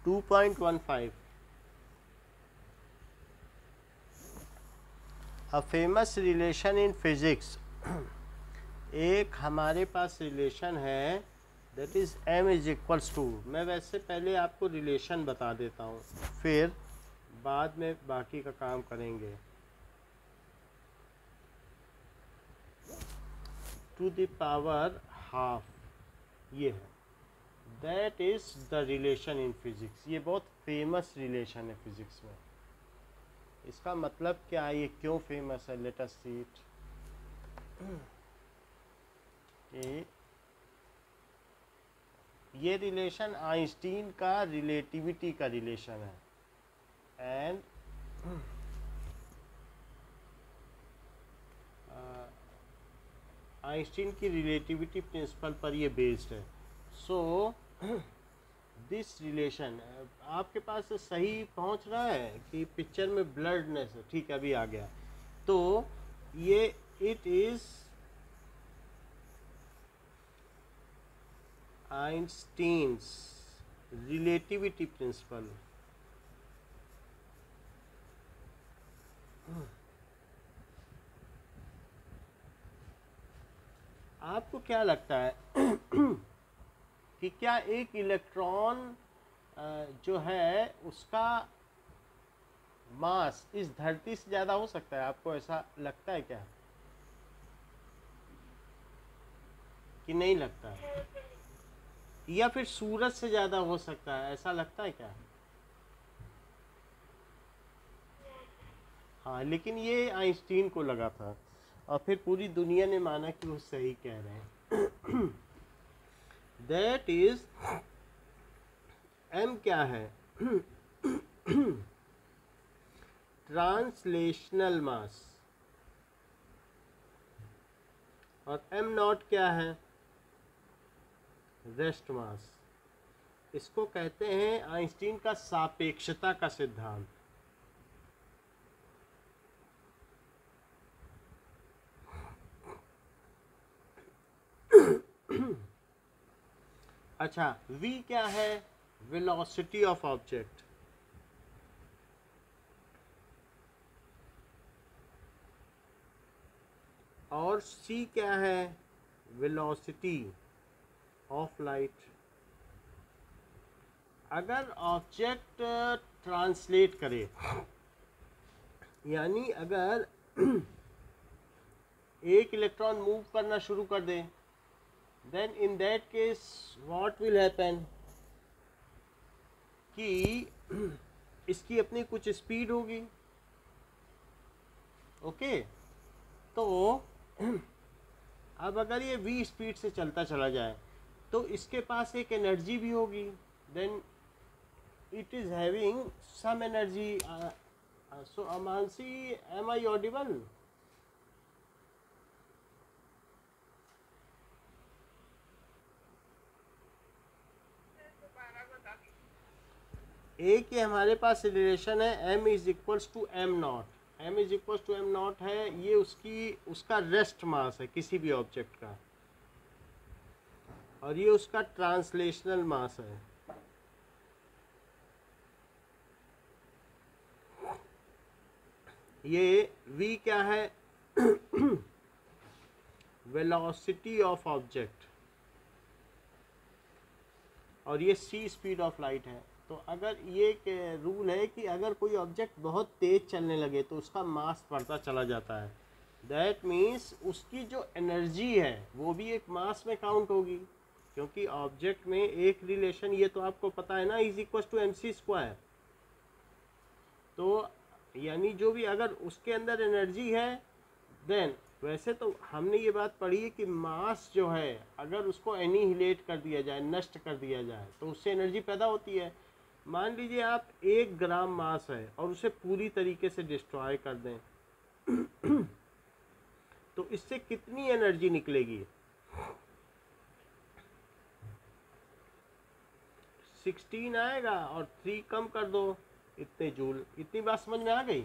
2.15 a famous relation in physics. एक हमारे पास रिलेशन है that is m is equals to, मैं वैसे पहले आपको रिलेशन बता देता हूँ, फिर बाद में बाकी का काम करेंगे। टू द पावर हाफ, ये है, that is the relation in physics. ये बहुत फेमस रिलेशन है फिजिक्स में। इसका मतलब क्या है, ये क्यों फेमस है? Let us see it. ये रिलेशन आइंस्टीन का रिलेटिविटी का रिलेशन है एंड आइंस्टीन की रिलेटिविटी प्रिंसिपल पर ये बेस्ड है। सो दिस रिलेशन, आपके पास सही पहुंच रहा है कि पिक्चर में ब्लडनेस है? ठीक है, अभी आ गया। तो ये it is Einstein's relativity principle. आपको क्या लगता है कि क्या एक इलेक्ट्रॉन जो है उसका मास इस धरती से ज़्यादा हो सकता है? आपको ऐसा लगता है क्या, कि नहीं लगता है? या फिर सूरज से ज़्यादा हो सकता है, ऐसा लगता है क्या? हाँ, लेकिन ये आइंस्टीन को लगा था और फिर पूरी दुनिया ने माना कि वो सही कह रहे हैं। दैट इज m क्या है? ट्रांसलेशनल मास। और m नॉट क्या है? Rest mass. इसको कहते हैं आइंस्टीन का सापेक्षता का सिद्धांत। अच्छा, v क्या है? Velocity of object. और c क्या है? Velocity of light. अगर ऑब्जेक्ट ट्रांसलेट करे, यानी अगर एक इलेक्ट्रॉन मूव करना शुरू कर दे, then in that case what will happen कि इसकी अपनी कुछ स्पीड होगी। ओके, तो अब अगर ये v स्पीड से चलता चला जाए तो इसके पास एक एनर्जी भी होगी, then it is having some energy. So अमानसी, एम आई ऑडिबल? एक ये हमारे पास रिलेशन है m is equals to M not. m is equals to M not है, ये उसका रेस्ट मास है किसी भी ऑब्जेक्ट का, और ये उसका ट्रांसलेशनल मास है। ये v क्या है? वेलोसिटी ऑफ ऑब्जेक्ट, और ये c स्पीड ऑफ लाइट है। तो अगर ये रूल है कि अगर कोई ऑब्जेक्ट बहुत तेज चलने लगे तो उसका मास बढ़ता चला जाता है, दैट मीन्स उसकी जो एनर्जी है वो भी एक मास में काउंट होगी, क्योंकि ऑब्जेक्ट में एक रिलेशन, ये तो आपको पता है ना, is equal to mc square. तो यानी जो भी अगर उसके अंदर एनर्जी है, देन वैसे तो हमने ये बात पढ़ी है कि मास जो है अगर उसको एनिहिलेट कर दिया जाए, नष्ट कर दिया जाए, तो उससे एनर्जी पैदा होती है। मान लीजिए आप 1 ग्राम मास है और उसे पूरी तरीके से डिस्ट्रॉय कर दें तो इससे कितनी एनर्जी निकलेगी? 16 आएगा, और 3 कम कर दो, इतने जूल। इतनी बात समझ में आ गई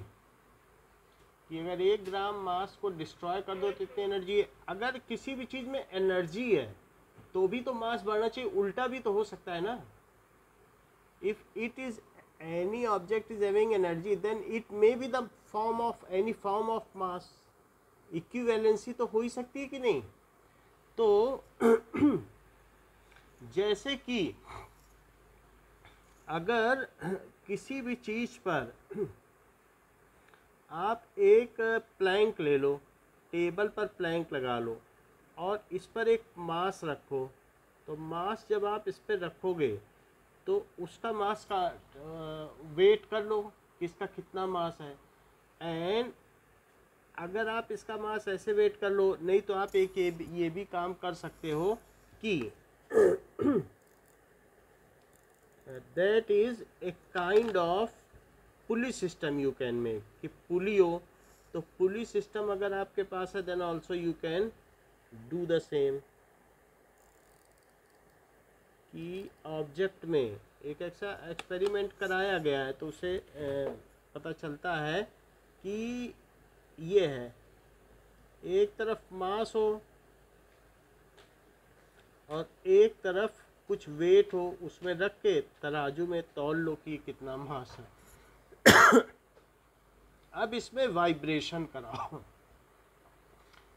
कि अगर 1 ग्राम मास को डिस्ट्रॉय कर दो तो इतनी एनर्जी है। अगर किसी भी चीज़ में एनर्जी है तो भी तो मास बढ़ना चाहिए, उल्टा भी तो हो सकता है ना। if it is any object is having energy then it may be the form of any form of mass. Equivalency तो हो ही सकती है कि नहीं। तो जैसे कि अगर किसी भी चीज़ पर आप एक प्लैंक ले लो, टेबल पर प्लैंक लगा लो और इस पर एक मास रखो, तो मास जब आप इस पर रखोगे तो उसका मास का वेट कर लो किसका कितना मास है। एंड अगर आप इसका मास ऐसे वेट कर लो, नहीं तो आप एक ये भी काम कर सकते हो कि that is a kind of pulley system you can make, कि पुली हो तो पुली सिस्टम अगर आपके पास है then also you can do the same. कि ऑब्जेक्ट में एक ऐसा एक्सपेरिमेंट कराया गया है तो उसे पता चलता है कि ये है, एक तरफ मास हो और एक तरफ कुछ वेट हो, उसमें रख के तराजू में तौल लो कि कितना मास है। अब इसमें वाइब्रेशन कराओ।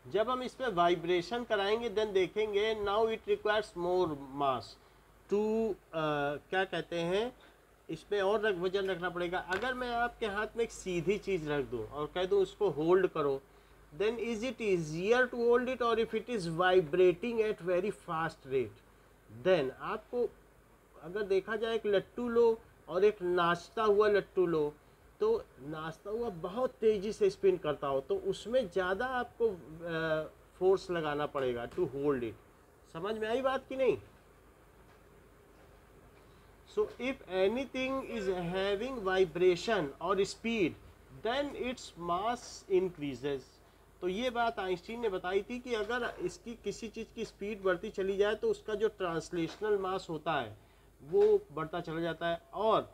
जब हम इसमें वाइब्रेशन कराएंगे देन देखेंगे now it requires more mass to क्या कहते हैं, इसमें और वजन रखना पड़ेगा। अगर मैं आपके हाथ में एक सीधी चीज़ रख दूं और कह दूं उसको होल्ड करो, then is it easier to hold it, और if it is vibrating at very fast rate, then आपको अगर देखा जाए एक लट्टू लो और एक नाचता हुआ लट्टू लो, तो नाचता हुआ बहुत तेज़ी से स्पिन करता हो तो उसमें ज़्यादा आपको फोर्स लगाना पड़ेगा टू होल्ड इट। समझ में आई बात कि नहीं? So if anything is having vibration or speed, then its mass increases. तो ये बात आइंस्टीन ने बताई थी कि अगर इसकी किसी चीज़ की स्पीड बढ़ती चली जाए तो उसका जो ट्रांसलेशनल मास होता है वो बढ़ता चला जाता है, और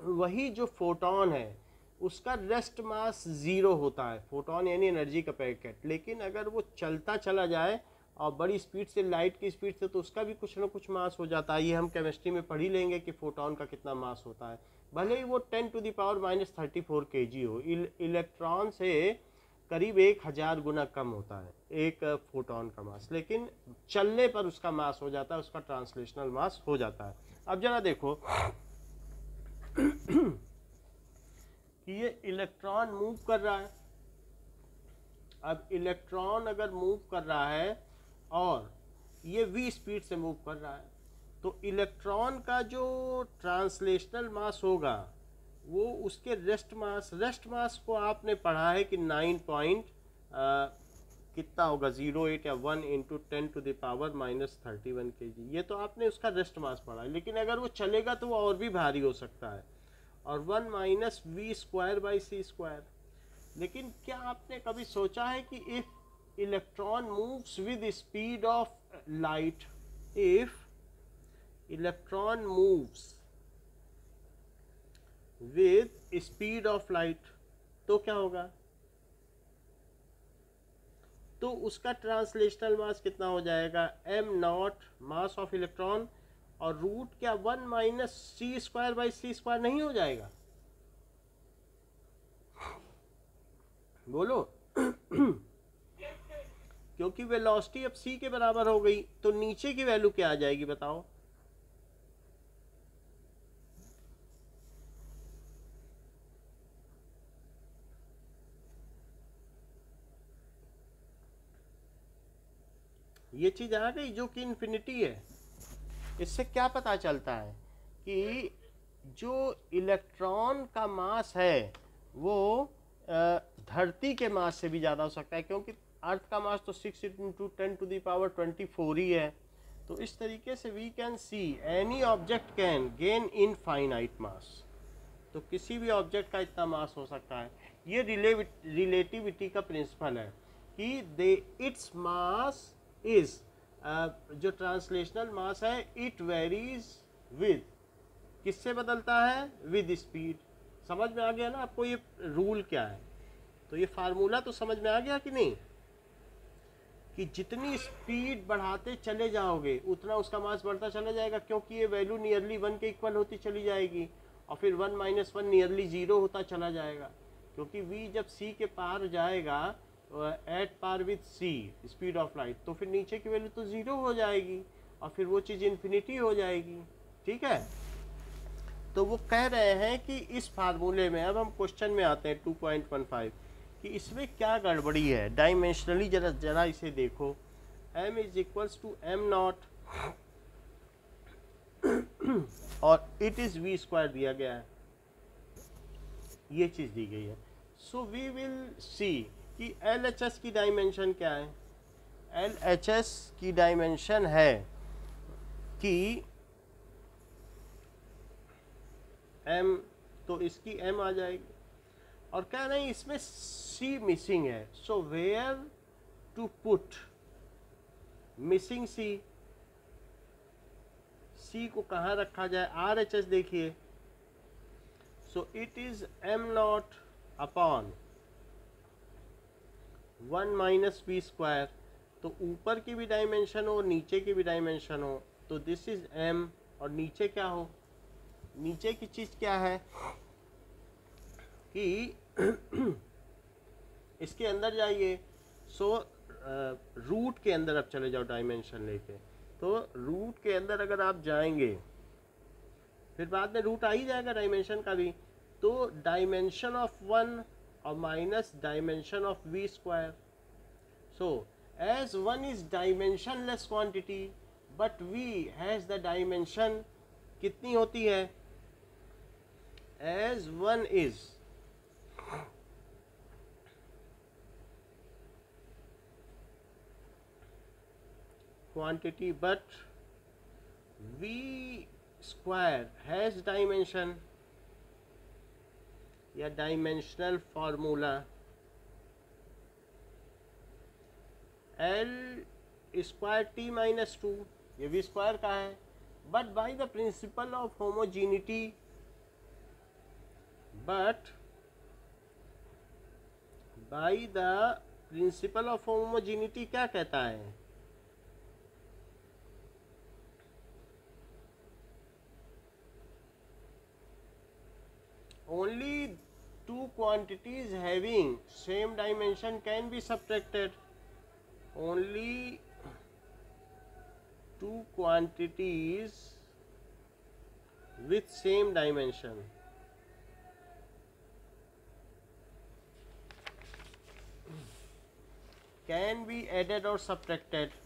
वही जो फोटोन है उसका रेस्ट मास ज़ीरो होता है। फोटोन यानी एनर्जी का पैकेट, लेकिन अगर वो चलता चला जाए और बड़ी स्पीड से, लाइट की स्पीड से, तो उसका भी कुछ ना कुछ मास हो जाता है। ये हम केमिस्ट्री में पढ़ ही लेंगे कि फोटोन का कितना मास होता है, भले ही वो 10⁻⁻³ kg हो। इलेक्ट्रॉन से करीब 1000 गुना कम होता है एक फोटोन का मास, लेकिन चलने पर उसका मास हो जाता है, उसका ट्रांसलेशनल मास हो जाता है। अब जरा देखो कि ये इलेक्ट्रॉन मूव कर रहा है। अब इलेक्ट्रॉन अगर मूव कर रहा है और ये v स्पीड से मूव कर रहा है, तो इलेक्ट्रॉन का जो ट्रांसलेशनल मास होगा वो उसके रेस्ट मास को आपने पढ़ा है कि 9 कितना होगा 08 या 1 × 10⁻³ kg। ये तो आपने उसका रेस्ट मास पढ़ा है, लेकिन अगर वो चलेगा तो वो और भी भारी हो सकता है, और 1 - v²/c²। लेकिन क्या आपने कभी सोचा है कि if electron moves with speed of light, if electron moves with speed of light, तो क्या होगा? तो उसका ट्रांसलेशनल मास कितना हो जाएगा? m0 मास ऑफ इलेक्ट्रॉन, और रूट क्या 1 - c²/c² नहीं हो जाएगा? बोलो क्योंकि वेलोसिटी अब c के बराबर हो गई, तो नीचे की वैल्यू क्या आ जाएगी बताओ? ये चीज आ गई जो कि इन्फिनिटी है। इससे क्या पता चलता है कि जो इलेक्ट्रॉन का मास है वो धरती के मास से भी ज़्यादा हो सकता है, क्योंकि अर्थ का मास तो 6 × 10⁻24 ही है। तो इस तरीके से we can see any object can gain infinite mass. तो किसी भी ऑब्जेक्ट का इतना मास हो सकता है। ये रिलेटिविटी का प्रिंसिपल है कि दे इट्स मास इज जो ट्रांसलेशनल मास है इट वेरीज विद, किससे बदलता है? With speed. समझ में आ गया ना आपको ये रूल क्या है? तो ये फार्मूला तो समझ में आ गया कि नहीं? कि जितनी स्पीड बढ़ाते चले जाओगे उतना उसका मास बढ़ता चला जाएगा, क्योंकि ये वैल्यू नियरली 1 के इक्वल होती चली जाएगी और फिर 1 - 1 नियरली 0 होता चला जाएगा, क्योंकि v जब c के पार जाएगा at par with c speed of light, तो फिर नीचे की वैल्यू तो 0 हो जाएगी और फिर वो चीज़ इन्फिनिटी हो जाएगी। ठीक है, तो वो कह रहे हैं कि इस फार्मूले में, अब हम क्वेश्चन में आते हैं 2.15, कि इसमें क्या गड़बड़ी है डायमेंशनली, जरा इसे देखो। m = m0 और इट इज़ v² दिया गया है, ये चीज़ दी गई है। सो वी विल सी कि LHS की डायमेंशन क्या है। LHS की डायमेंशन है कि m, तो इसकी m आ जाएगी, और क्या नहीं इसमें c मिसिंग है, so where to put missing c, c को कहाँ रखा जाए। RHS देखिए, सो it is m0 upon 1 - v², तो ऊपर की भी डायमेंशन हो नीचे की भी डायमेंशन हो, तो दिस इज m, और नीचे क्या हो, नीचे की चीज़ क्या है कि इसके अंदर जाइए। सो रूट के अंदर अब चले जाओ डायमेंशन लेके, तो रूट के अंदर अगर आप जाएंगे फिर बाद में रूट आ ही जाएगा डायमेंशन का भी, तो डायमेंशन ऑफ 1 और minus dimension of v²। So as 1 is dimensionless quantity but v has the dimension कितनी होती है, as 1 is quantity but v² has dimension, या डायमेंशनल फॉर्मूला L²T-2, ये v² का है, but by the principle of homogeneity, but by the principle of homogeneity क्या कहता है, only two quantities having same dimension can be subtracted, only two quantities with same dimension can be added or subtracted।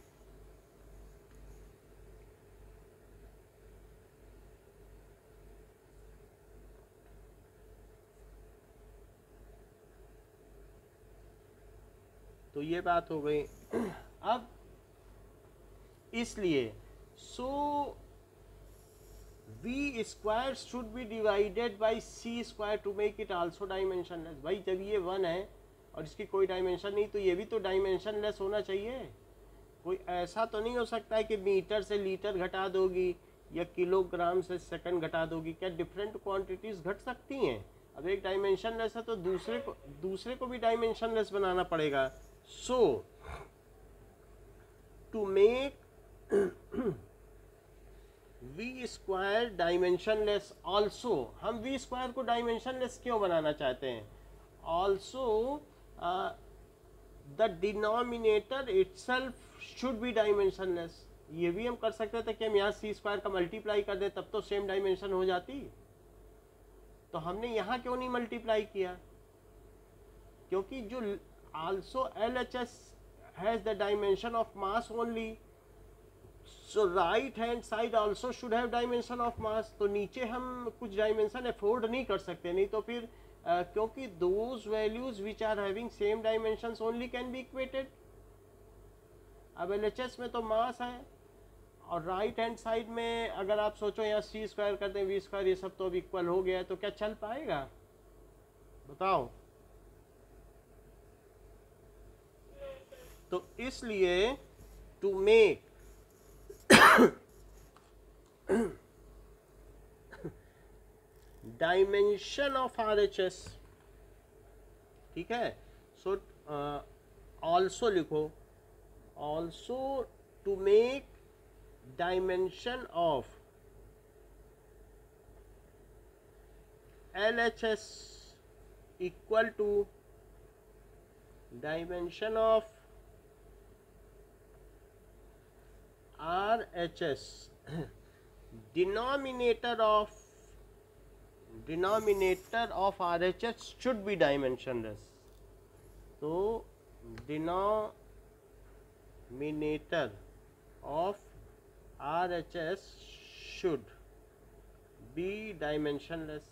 तो ये बात हो गई। अब इसलिए so v² should be divided by c² to make it also dimensionless. भाई जब ये 1 है और इसकी कोई डायमेंशन नहीं, तो ये भी तो डायमेंशनलेस होना चाहिए। कोई ऐसा तो नहीं हो सकता है कि मीटर से लीटर घटा दोगी या किलोग्राम से सेकंड घटा दोगी, क्या डिफरेंट क्वांटिटीज घट सकती हैं। अब एक डायमेंशनलेस है तो दूसरे को भी डायमेंशनलेस बनाना पड़ेगा। So to make v² dimensionless also, हम v² को डायमेंशनलेस क्यों बनाना चाहते हैं, also the denominator itself should be dimensionless. ये भी हम कर सकते थे कि हम यहाँ c² का मल्टीप्लाई कर दें, तब तो सेम डायमेंशन हो जाती। तो हमने यहाँ क्यों नहीं मल्टीप्लाई किया, क्योंकि जो also LHS has the dimension of mass only, so right hand side also should have dimension of mass। तो नीचे हम कुछ डायमेंशन अफोर्ड नहीं कर सकते, नहीं तो फिर क्योंकि those values which are having same dimensions only can be equated। अब LHS में तो मास है और राइट हैंड साइड में अगर आप सोचो यहाँ c² कर दें v², ये सब तो अब इक्वल हो गया है, तो क्या चल पाएगा बताओ। तो इसलिए to make dimension of RHS, ठीक है, सो ऑल्सो लिखो also to make dimension of LHS equal to dimension of RHS, denominator of RHS should be dimensionless. So denominator of RHS should be dimensionless.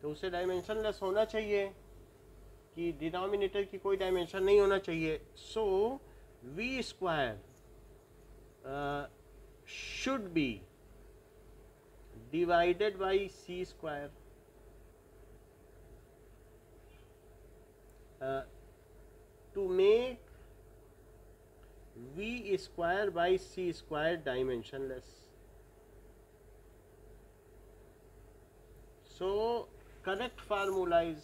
तो उसे dimensionless होना चाहिए कि denominator की कोई डायमेंशन नहीं होना चाहिए. So v square should be divided by c square. To make v square by c square dimensionless. So correct formula is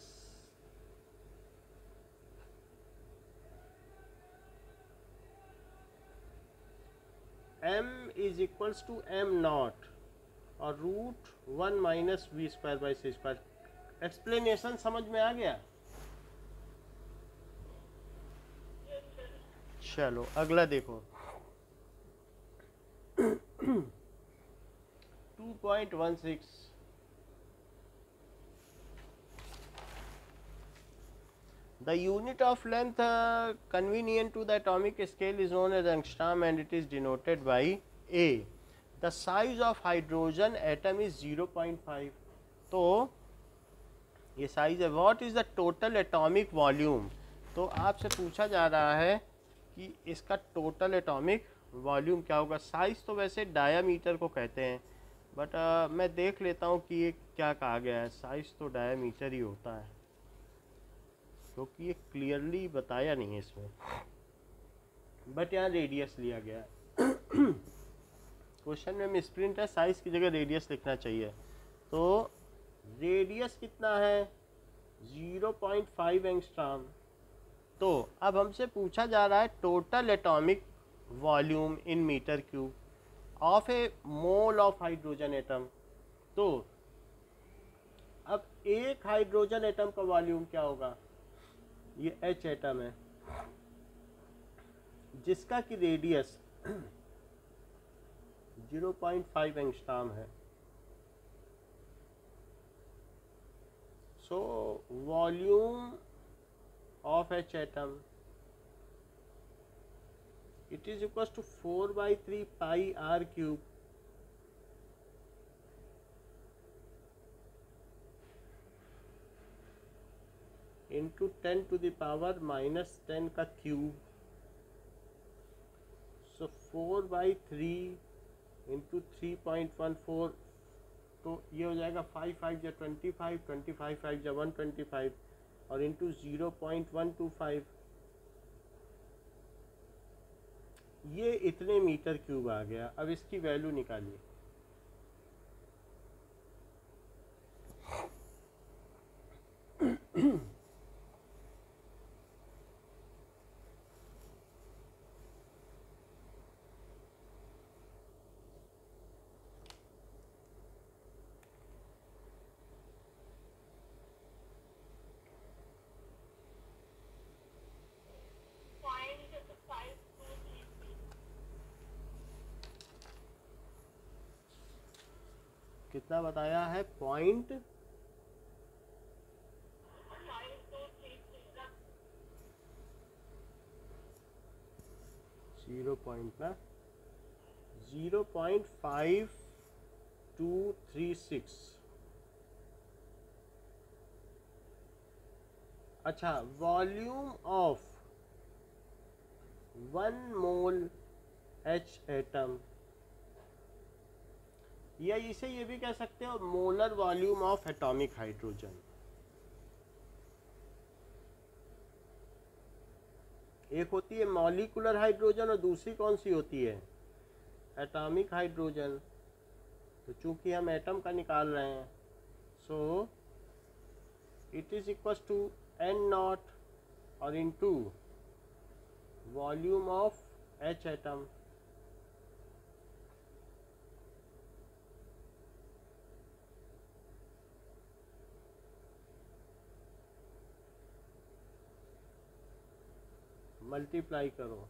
m is equals to m naught और root 1 minus v square by c square. Explanation समझ में आ गया? चलो अगला देखो 2.16. The unit of length convenient to the atomic scale is known as angstrom and it is denoted by A. The size of hydrogen atom is 0.5. तो ये size है. What is the total atomic volume? तो आपसे पूछा जा रहा है कि इसका टोटल एटॉमिक वॉल्यूम क्या होगा. साइज तो वैसे डायामीटर को कहते हैं बट मैं देख लेता हूँ कि ये क्या कहा गया है. साइज तो डायामीटर ही होता है क्योंकि ये क्लियरली बताया नहीं है इसमें, बट यहाँ रेडियस लिया गया है. क्वेश्चन में मिसप्रिंट है, साइज की जगह रेडियस लिखना चाहिए. तो रेडियस कितना है 0.5 एंगस्ट्रॉम. तो अब हमसे पूछा जा रहा है total atomic volume in metre cube of a mole of hydrogen atom. तो अब एक हाइड्रोजन एटम का वॉल्यूम क्या होगा. ये H एटम है जिसका कि रेडियस 0.5 एंगस्ट्रॉम है. So volume of H atom it is equals to 4/3 pi r cube into 10 to the power minus 10 का क्यूब. सो 4/3 इंटू 3.14 तो ये हो जाएगा 5 5 या 25 25 5 या 125 और इंटू 0.125 ये इतने मीटर क्यूब आ गया. अब इसकी वैल्यू निकालिए. कितना बताया है 0.5236. अच्छा volume of 1 mole H atom या इसे ये भी कह सकते हो molar volume of atomic hydrogen. एक होती है मॉलिक्यूलर हाइड्रोजन और दूसरी कौन सी होती है एटॉमिक हाइड्रोजन. तो चूंकि हम एटम का निकाल रहे हैं so it is equal to n not और into volume of H atom. Multiply करो।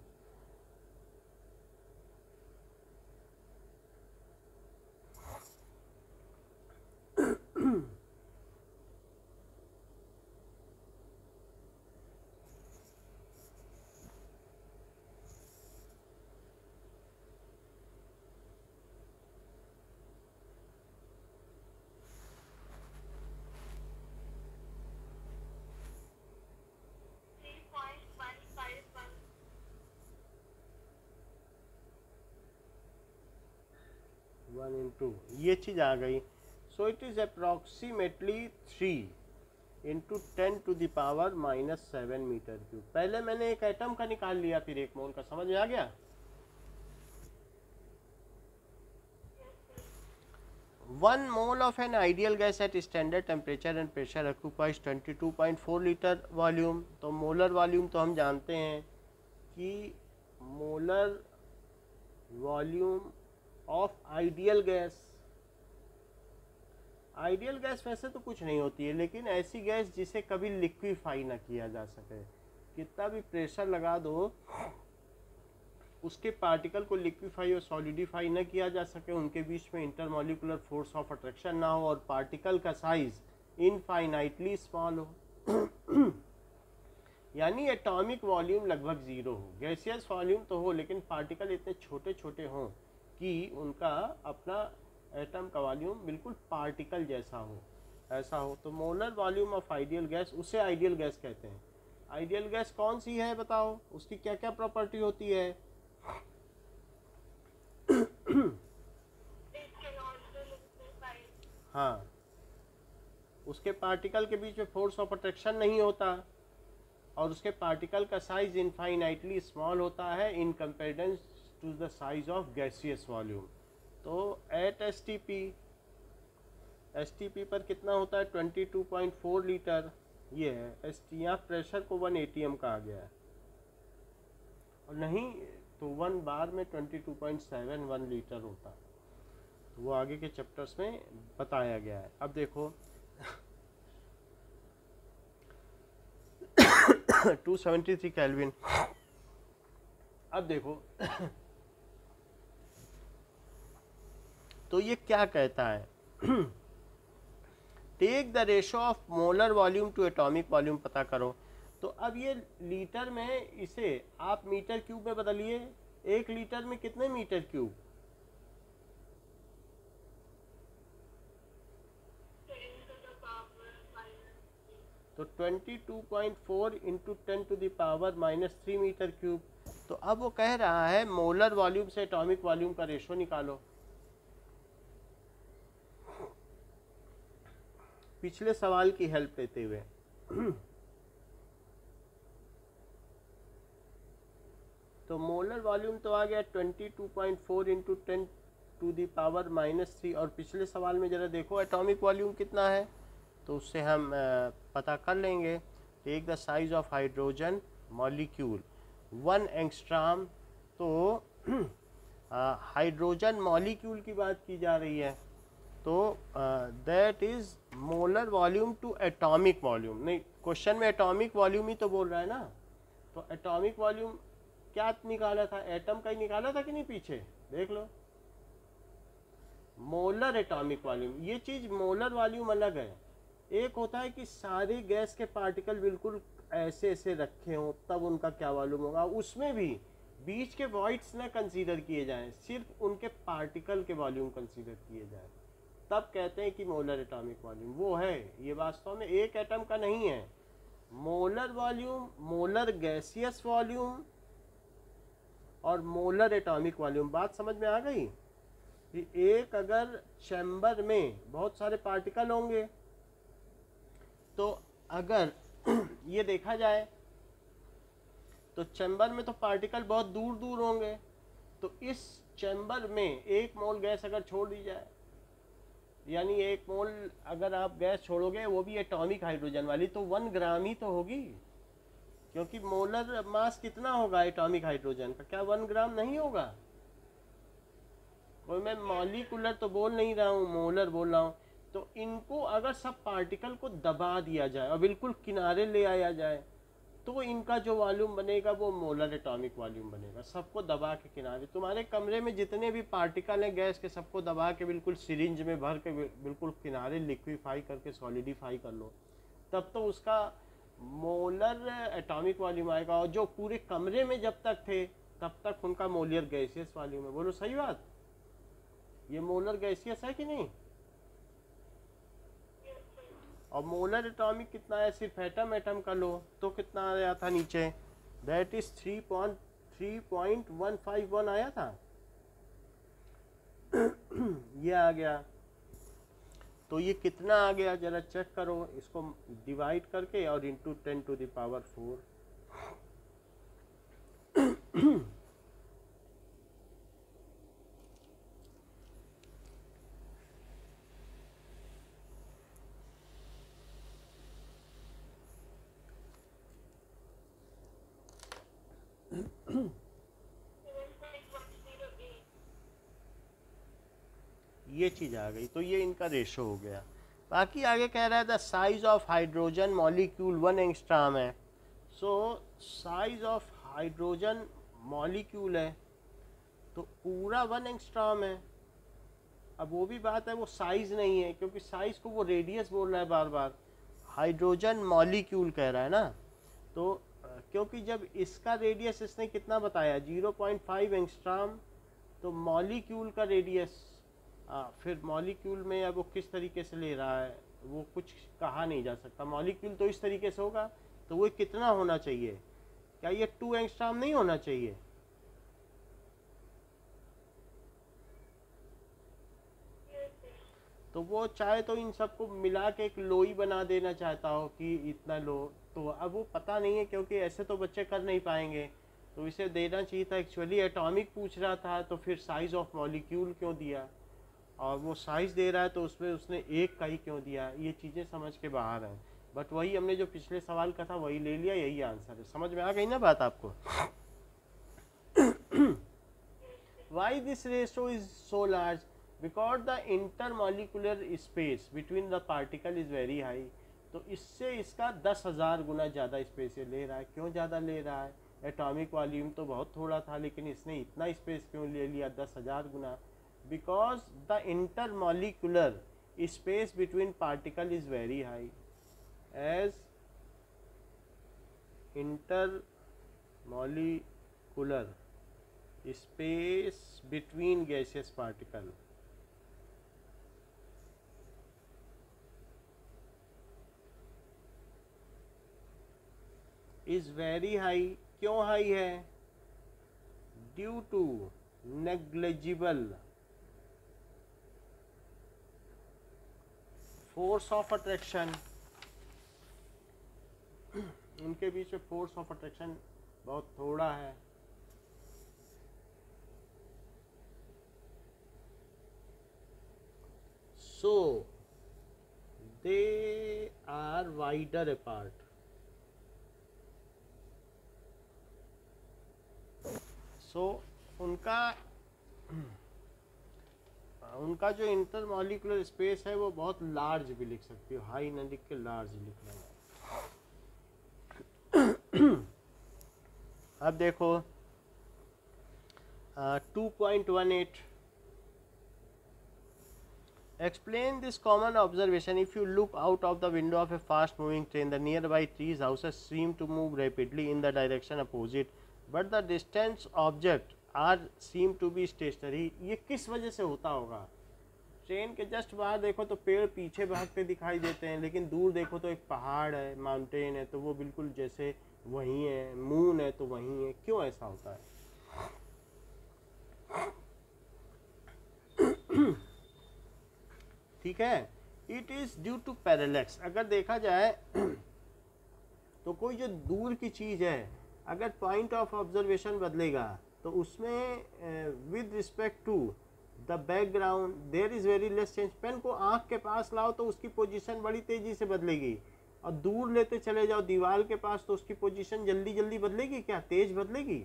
वन इंटू ये चीज़ आ गई। So it is approximately 3 into 10⁻⁻⁷ metre cube. पहले मैंने एक एटम का निकाल लिया, फिर एक मोल का। समझ में आ गया? 1 mole of an ideal gas at standard temperature and pressure occupies 22.4 litre volume. तो मोलर वॉल्यूम तो हम जानते हैं कि molar volume of ideal gas, ideal gas वैसे तो कुछ नहीं होती है, लेकिन ऐसी गैस जिसे कभी लिक्विफाई ना किया जा सके। कितना भी प्रेशर लगा दो, उसके पार्टिकल को लिक्विफाई और सॉलिडिफाई ना किया जा सके, उनके बीच में इंटरमॉलिकुलर फोर्स ऑफ अट्रैक्शन ना हो और पार्टिकल का साइज इनफाइनाइटली स्मॉल हो। यानी एटॉमिक वॉल्यूम लगभग ज़ीरो हो। गैसियस वॉल्यूम तो हो, लेकिन पार्टिकल इतने छोटे छोटे हों कि उनका अपना एटम का वॉल्यूम बिल्कुल पार्टिकल जैसा हो, ऐसा हो। तो molar volume of ideal gas, उसे आइडियल गैस कहते हैं। आइडियल गैस कौन सी है बताओ, उसकी क्या क्या प्रॉपर्टी होती है? हाँ, उसके पार्टिकल के बीच में फोर्स ऑफ अट्रैक्शन नहीं होता और उसके पार्टिकल का साइज इनफाइनाइटली स्मॉल होता है in comparison to the size of gaseous volume. तो एट एसटीपी पर कितना होता है? 22.4 लीटर। ये है एसटी। यहाँ प्रेशर को 1 atm कहा गया है, और नहीं तो 1 बार में 22.71 लीटर होता है। तो वो आगे के चैप्टर्स में बताया गया है। अब देखो 273 केल्विन। अब देखो तो ये क्या कहता है? Take the ratio of molar volume to atomic volume पता करो। तो अब ये लीटर में, इसे आप मीटर क्यूब में बदलिए। 1 लीटर में कितने मीटर क्यूब? तो 22.4 इंटू 10⁻³ मीटर क्यूब। तो अब वो कह रहा है मोलर वॉल्यूम से एटॉमिक वॉल्यूम का रेशो निकालो। पिछले सवाल की हेल्प लेते हुए तो मोलर वॉल्यूम तो आ गया 22.4 इंटू 10⁻³ और पिछले सवाल में जरा देखो एटॉमिक वॉल्यूम कितना है, तो उससे हम पता कर लेंगे। Take the size of hydrogen molecule 1 angstrom. तो हाइड्रोजन मॉलिक्यूल की बात की जा रही है, तो that is molar volume to atomic volume. नहीं, क्वेश्चन में एटॉमिक वॉल्यूम ही तो बोल रहा है ना। तो एटॉमिक वॉल्यूम क्या निकाला था? एटम का ही निकाला था कि नहीं? पीछे देख लो, मोलर एटॉमिक वॉल्यूम। ये चीज मोलर वॉल्यूम अलग है। एक होता है कि सारे गैस के पार्टिकल बिल्कुल ऐसे ऐसे रखे हों, तब उनका क्या वॉल्यूम होगा। उसमें भी बीच के वॉइड्स ना कंसीडर किए जाएं, सिर्फ उनके पार्टिकल के वॉल्यूम कंसीडर किए जाएं, तब कहते हैं कि मोलर एटॉमिक वॉल्यूम वो है। ये वास्तव में एक एटम का नहीं है। Molar volume, molar gaseous volume और मोलर एटॉमिक वॉल्यूम। बात समझ में आ गई कि एक अगर चैम्बर में बहुत सारे पार्टिकल होंगे, तो अगर ये देखा जाए तो चैम्बर में तो पार्टिकल बहुत दूर दूर होंगे। तो इस चैम्बर में 1 मोल गैस अगर छोड़ दी जाए, यानी 1 मोल अगर आप गैस छोड़ोगे, वो भी एटॉमिक हाइड्रोजन वाली, तो 1 ग्राम ही तो होगी। क्योंकि मोलर मास कितना होगा एटॉमिक हाइड्रोजन का, क्या 1 ग्राम नहीं होगा? कोई मैं मॉलिक्यूलर तो बोल नहीं रहा हूँ, मोलर बोल रहा हूँ। तो इनको अगर सब पार्टिकल को दबा दिया जाए और बिल्कुल किनारे ले आया जाए तो इनका जो वॉल्यूम बनेगा वो मोलर एटॉमिक वॉल्यूम बनेगा। सबको दबा के किनारे, तुम्हारे कमरे में जितने भी पार्टिकल हैं गैस के, सबको दबा के बिल्कुल सिरिंज में भर के बिल्कुल किनारे लिक्विफाई करके सॉलिडिफाई कर लो, तब तो उसका मोलर एटॉमिक वॉल्यूम आएगा। और जो पूरे कमरे में जब तक थे तब तक उनका मोलियर गैसियस वॉल्यूम है। बोलो सही बात? ये मोलर गैसियस है कि नहीं? और मोलर एटॉमिक कितना है, सिर्फ एटम एटम का लो तो कितना आया था नीचे, दैट इज 3.151 आया था। ये आ गया। तो ये कितना आ गया जरा चेक करो, इसको डिवाइड करके और इंटू 10⁴। ये चीज़ आ गई। तो ये इनका रेशो हो गया। बाकी आगे कह रहा है the size of hydrogen molecule 1 angstrom है। सो साइज ऑफ हाइड्रोजन मॉलिक्यूल है तो पूरा 1 एंगस्ट्रॉम है। अब वो भी बात है, वो साइज नहीं है, क्योंकि साइज को वो रेडियस बोल रहा है बार बार, हाइड्रोजन मॉलिक्यूल कह रहा है ना। तो क्योंकि जब इसका रेडियस इसने कितना बताया 0.5 एंगस्ट्रॉम, तो मॉलिक्यूल का रेडियस फिर मॉलिक्यूल में अब वो किस तरीके से ले रहा है वो कुछ कहा नहीं जा सकता। मॉलिक्यूल तो इस तरीके से होगा, तो वो कितना होना चाहिए? क्या ये 2 एंगस्ट्रॉम नहीं होना चाहिए? तो वो चाहे तो इन सबको मिला के एक लोई बना देना चाहता हो कि इतना लो, तो अब वो पता नहीं है, क्योंकि ऐसे तो बच्चे कर नहीं पाएंगे। तो इसे देना चाहिए था, एक्चुअली एटॉमिक पूछ रहा था तो फिर साइज ऑफ मॉलिक्यूल क्यों दिया, और वो साइज दे रहा है तो उसमें उसने एक का ही क्यों दिया। ये चीज़ें समझ के बाहर हैं। बट वही हमने जो पिछले सवाल का था वही ले लिया, यही आंसर है। समझ में आ गई ना बात आपको? Why this ratio is so large? Because the intermolecular space between the particle is very high. तो इससे इसका 10,000 गुना ज़्यादा स्पेस ले रहा है। क्यों ज़्यादा ले रहा है? एटॉमिक वॉल्यूम तो बहुत थोड़ा था, लेकिन इसने इतना स्पेस क्यों ले लिया 10,000 गुना? Because the intermolecular space between particle is very high. As intermolecular space between gaseous particle is very high। क्यों हाई है? Due to negligible force of attraction. उनके बीच में फोर्स ऑफ अट्रैक्शन बहुत थोड़ा है। So they are wider apart। So उनका जो इंटरमॉलिकुलर स्पेस है वो बहुत लार्ज भी लिख सकती हो, हाई न लिख के लार्ज लिखना है। अब देखो 2.18 Explain this common observation. If you look out of the window of a fast moving train, the nearby trees houses seem to move rapidly in the direction opposite, but the distant objects are seem to be stationary। ये किस वजह से होता होगा? Train के just बाहर देखो तो पेड़ पीछे भागते दिखाई देते हैं, लेकिन दूर देखो तो एक पहाड़ है, माउंटेन है, तो वो बिल्कुल जैसे वहीं है। मून है तो वहीं है। क्यों ऐसा होता है? ठीक है, it is due to parallax. अगर देखा जाए तो कोई जो दूर की चीज है, अगर पॉइंट ऑफ ऑब्जर्वेशन बदलेगा तो उसमें with respect to the background there is very less change. Pen को आंख के पास लाओ तो उसकी पोजीशन बड़ी तेजी से बदलेगी, और दूर लेते चले जाओ दीवार के पास, तो उसकी पोजीशन जल्दी जल्दी बदलेगी क्या, तेज बदलेगी?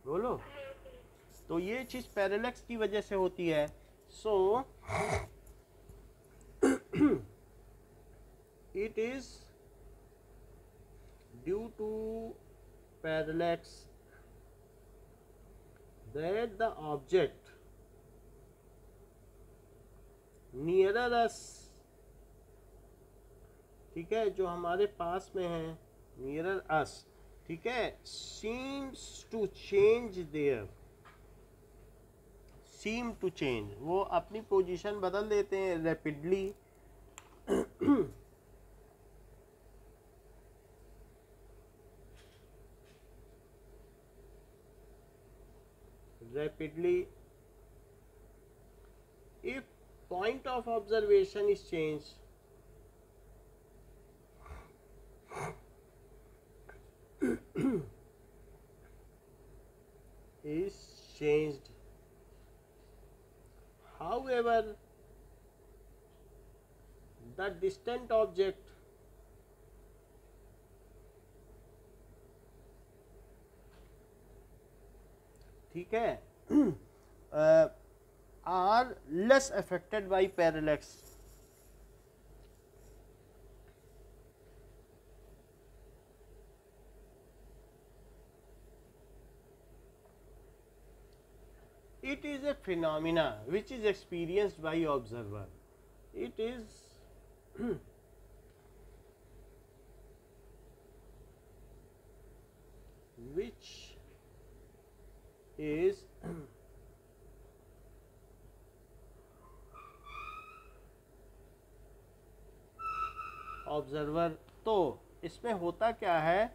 बोलो। तो ये चीज पैरेलैक्स की वजह से होती है। So it is due to parallax that the object nearer us, ठीक है, जो हमारे पास में है, nearer us, ठीक है, seems to change their, seem to change, वो अपनी पोजीशन बदल देते हैं rapidly. rapidly if point of observation is changed, is changed, however the distant object ठीक है are less affected by parallax, it is a phenomena which is experienced by observer, it is which is observer. तो इसमें होता क्या है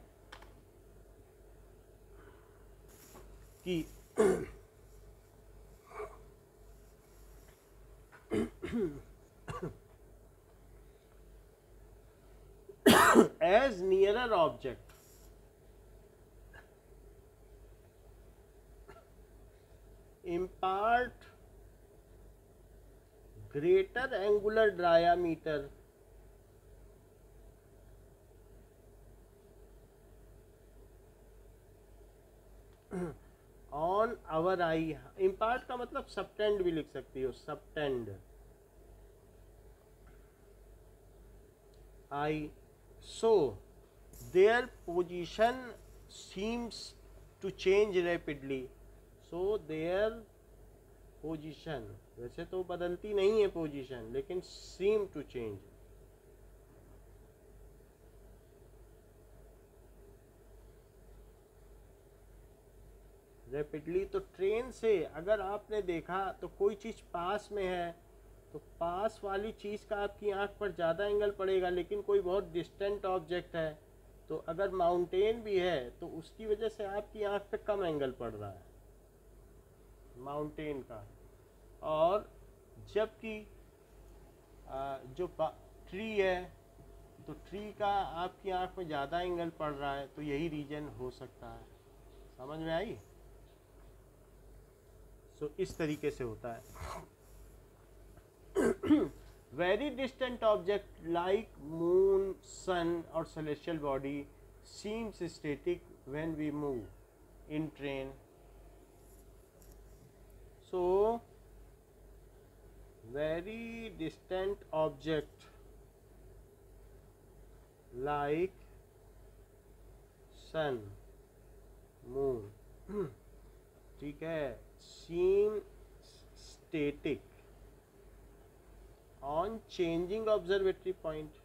कि as nearer object impart greater angular diameter on our eye, impart का मतलब सबटेंड भी लिख सकती हो, subtend I, so their position seems to change rapidly, so their position, वैसे तो बदलती नहीं है पोजीशन, लेकिन seem to change, रैपिडली। तो ट्रेन से अगर आपने देखा तो कोई चीज़ पास में है तो पास वाली चीज़ का आपकी आंख पर ज़्यादा एंगल पड़ेगा, लेकिन कोई बहुत डिस्टेंट ऑब्जेक्ट है तो अगर माउंटेन भी है तो उसकी वजह से आपकी आंख पे कम एंगल पड़ रहा है माउंटेन का। और जबकि जो ट्री है तो ट्री का आपकी आंख में ज़्यादा एंगल पड़ रहा है, तो यही रीजन हो सकता है। समझ में आई? तो इस तरीके से होता है। Very distant object like moon, sun और celestial body seems static when we move in train. So very distant object like sun, moon, ठीक है, seem static on changing observatory point।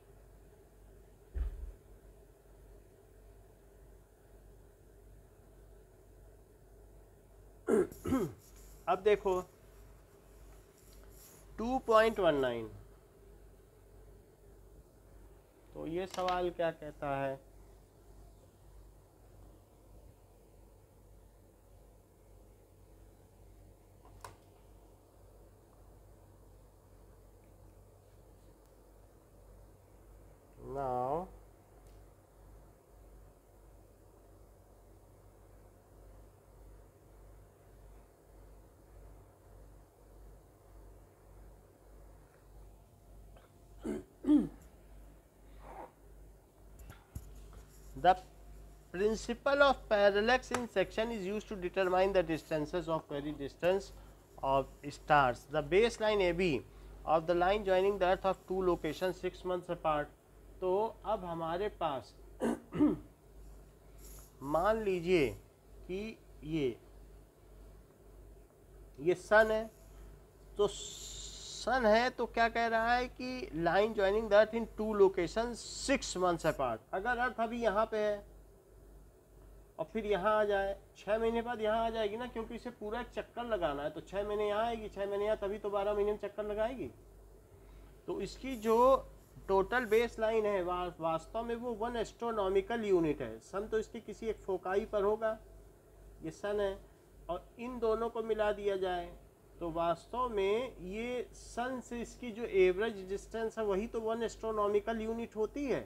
अब देखो 2.19, तो ये सवाल क्या कहता है? Now the principle of parallax in section is used to determine the distances of very distance of stars. The baseline AB of the line joining the earth of two locations 6 months apart. तो अब हमारे पास मान लीजिए कि ये सन है, तो सन है तो क्या कह रहा है कि line joining the earth in two location 6 months apart. अगर अर्थ अभी यहाँ पे है और फिर यहाँ आ जाए, 6 महीने बाद यहाँ आ जाएगी ना, क्योंकि इसे पूरा एक चक्कर लगाना है, तो 6 महीने यहाँ आएगी, 6 महीने यहाँ, तभी तो 12 महीने में चक्कर लगाएगी। तो इसकी जो टोटल बेस लाइन है वास्तव में वो 1 एस्ट्रोनॉमिकल यूनिट है। सन तो इसकी किसी एक फोकाई पर होगा, ये सन है, और इन दोनों को मिला दिया जाए तो वास्तव में ये सन से इसकी जो एवरेज डिस्टेंस है वही तो 1 एस्ट्रोनॉमिकल यूनिट होती है,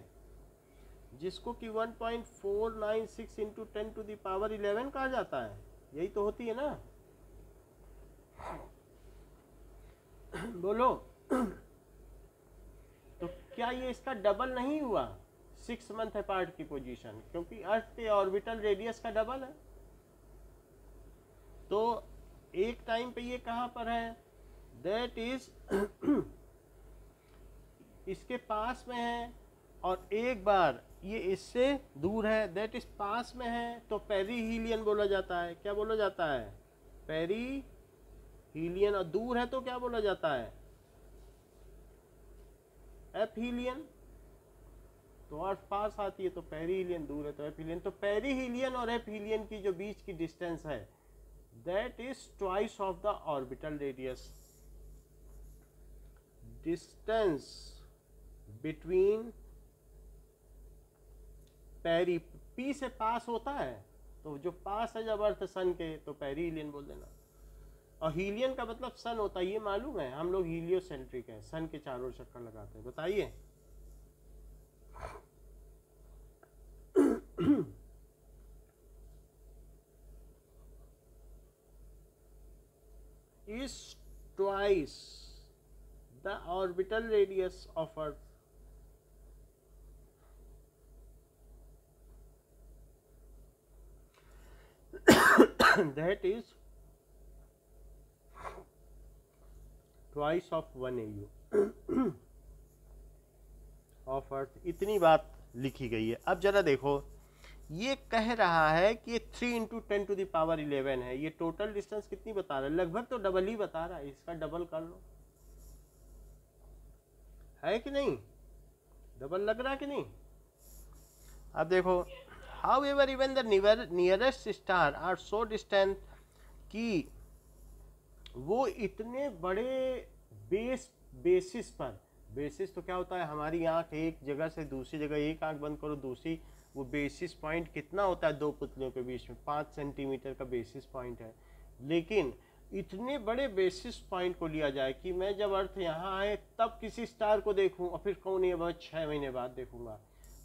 जिसको कि 1.496 इंटू 10 टू द पावर 11 कहा जाता है। यही तो होती है ना, बोलो। तो क्या ये इसका डबल नहीं हुआ 6 मंथ अपार्ट की पोजीशन, क्योंकि अर्थ के ऑर्बिटल रेडियस का डबल है। तो एक टाइम पे ये कहाँ पर है, दैट इज इसके पास में है, और एक बार ये इससे दूर है, दैट इज पास में है, तो पेरीहीलियन बोला जाता है। क्या बोला जाता है, पेरीहीलियन। और दूर है तो क्या बोला जाता है, एपहीलियन। तो अर्थ पास आती है तो पेरीहीलियन, दूर है तो एपहीलियन। तो पेरीहीलियन और एपहीलियन की जो बीच की डिस्टेंस है that is twice of the orbital radius. Distance between पेरी, पी से पास होता है, तो जो पास है जब अर्थ सन के तो पेरीहीलियन बोल देना। और हीलियन का मतलब सन होता है, ये मालूम है। हम लोग हीलियोसेंट्रिक हैं, सन के चारों चक्कर लगाते हैं। बताइए is twice the orbital radius of Earth. That is twice of 1 AU of Earth। इतनी बात लिखी गई है। अब जरा देखो, ये कह रहा है कि 3 इंटू 10 टू द पावर 11 है। ये टोटल डिस्टेंस कितनी बता रहा है, लगभग तो डबल ही बता रहा है। इसका डबल कर लो, है कि नहीं, डबल लग रहा कि नहीं। अब देखो, however even the nearest star are so distant कि वो इतने बड़े बेसिस पर, बेसिस तो क्या होता है, हमारी आंख एक जगह से दूसरी जगह, एक आंख बंद करो दूसरी, वो बेसिस पॉइंट कितना होता है, दो पुतलियों के बीच में 5 सेंटीमीटर का बेसिस पॉइंट है। लेकिन इतने बड़े बेसिस पॉइंट को लिया जाए कि मैं जब अर्थ यहाँ आए तब किसी स्टार को देखूं, और फिर कौन ये बहुत 6 महीने बाद देखूंगा।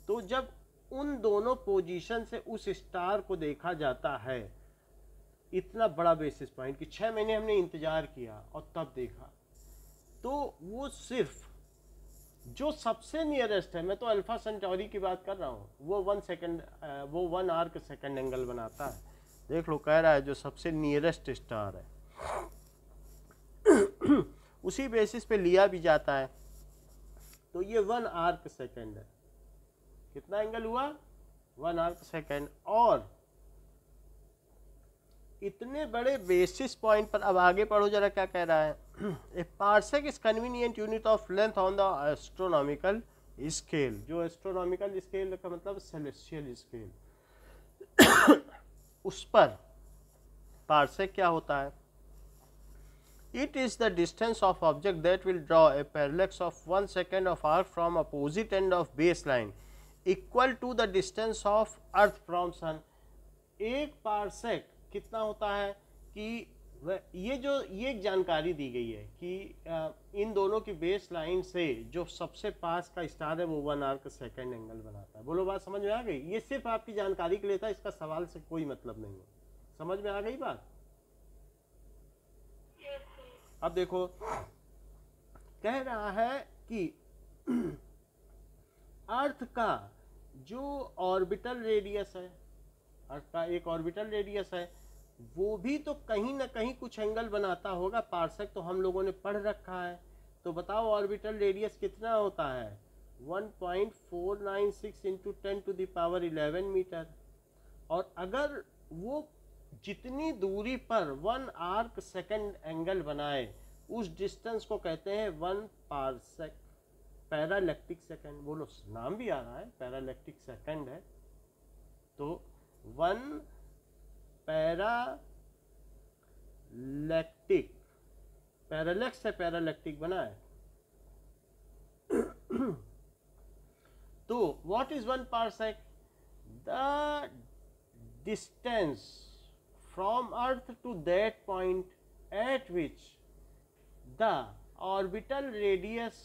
तो जब उन दोनों पोजीशन से उस स्टार को देखा जाता है, इतना बड़ा बेसिस पॉइंट कि 6 महीने हमने इंतजार किया और तब देखा, तो वो सिर्फ जो सबसे नियरेस्ट है, मैं तो अल्फा सेंटोरी की बात कर रहा हूँ, वो 1 सेकंड, वो 1 आर्क सेकंड एंगल बनाता है। देख लो, कह रहा है जो सबसे नियरेस्ट स्टार है उसी बेसिस पे लिया भी जाता है। तो ये 1 आर्क सेकंड है। कितना एंगल हुआ, 1 आर्क सेकंड। और इतने बड़े बेसिस पॉइंट पर, अब आगे पढ़ो जरा क्या कह रहा है। A parsec is convenient unit of length on the astronomical scale. जो एस्ट्रोनॉमिकल स्केल का मतलब सेलेस्टियल स्केल, उस पर पार्सेक क्या होता है, it is the distance of object that will draw a parallax of 1 second of arc from opposite end of base line equal to the distance of earth from sun. एक parsec कितना होता है कि ये एक जानकारी दी गई है कि इन दोनों की बेस लाइन से जो सबसे पास का स्टार है वो 1 आर्क सेकंड एंगल बनाता है। बोलो, बात समझ में आ गई। ये सिर्फ आपकी जानकारी के लिए था, इसका सवाल से कोई मतलब नहीं है। समझ में आ गई बात। अब देखो, कह रहा है कि अर्थ का जो ऑर्बिटल रेडियस है, अर्थ का एक ऑर्बिटल रेडियस है, वो भी तो कहीं ना कहीं कुछ एंगल बनाता होगा। पार्सेक तो हम लोगों ने पढ़ रखा है। तो बताओ ऑर्बिटल रेडियस कितना होता है? 1.496 इंटू 10⁻11 मीटर। और अगर वो जितनी दूरी पर 1 आर्क सेकंड एंगल बनाए, उस डिस्टेंस को कहते हैं 1 पार्सेक, पैरालैक्टिक सेकंड। बोलो, नाम भी आ रहा है, पैरालैक्टिक सेकंड है। तो 1 पैरालैक्टिक, पैरालैक्स से पैरालैक्टिक बना है। तो what is 1 parsec? The distance from earth to that point at which the orbital radius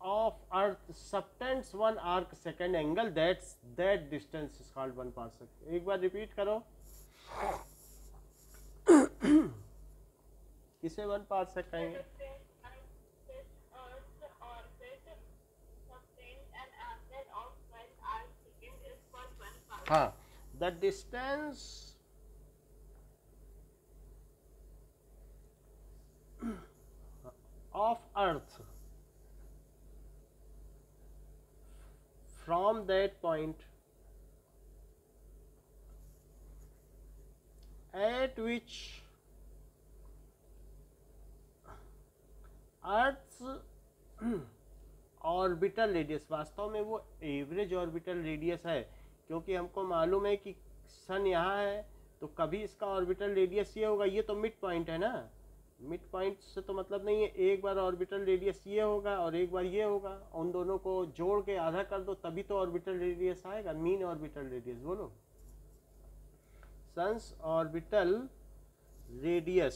of earth subtends 1 arc second angle, that distance is called 1 parsec. एक बार रिपीट करो। किसे 1 parsec कहेंगे? हाँ, the distance of earth from that point at which earth's orbital radius, वास्तव में वो average orbital radius है, क्योंकि हमको मालूम है कि सन यहाँ है तो कभी इसका ऑर्बिटल रेडियस ये होगा। ये तो मिड पॉइंट है ना, मिड पॉइंट से तो मतलब नहीं है, एक बार ऑर्बिटल रेडियस ये होगा और एक बार ये होगा, उन दोनों को जोड़ के आधा कर दो तभी तो ऑर्बिटल रेडियस आएगा, मीन ऑर्बिटल रेडियस। बोलो, sun's orbital radius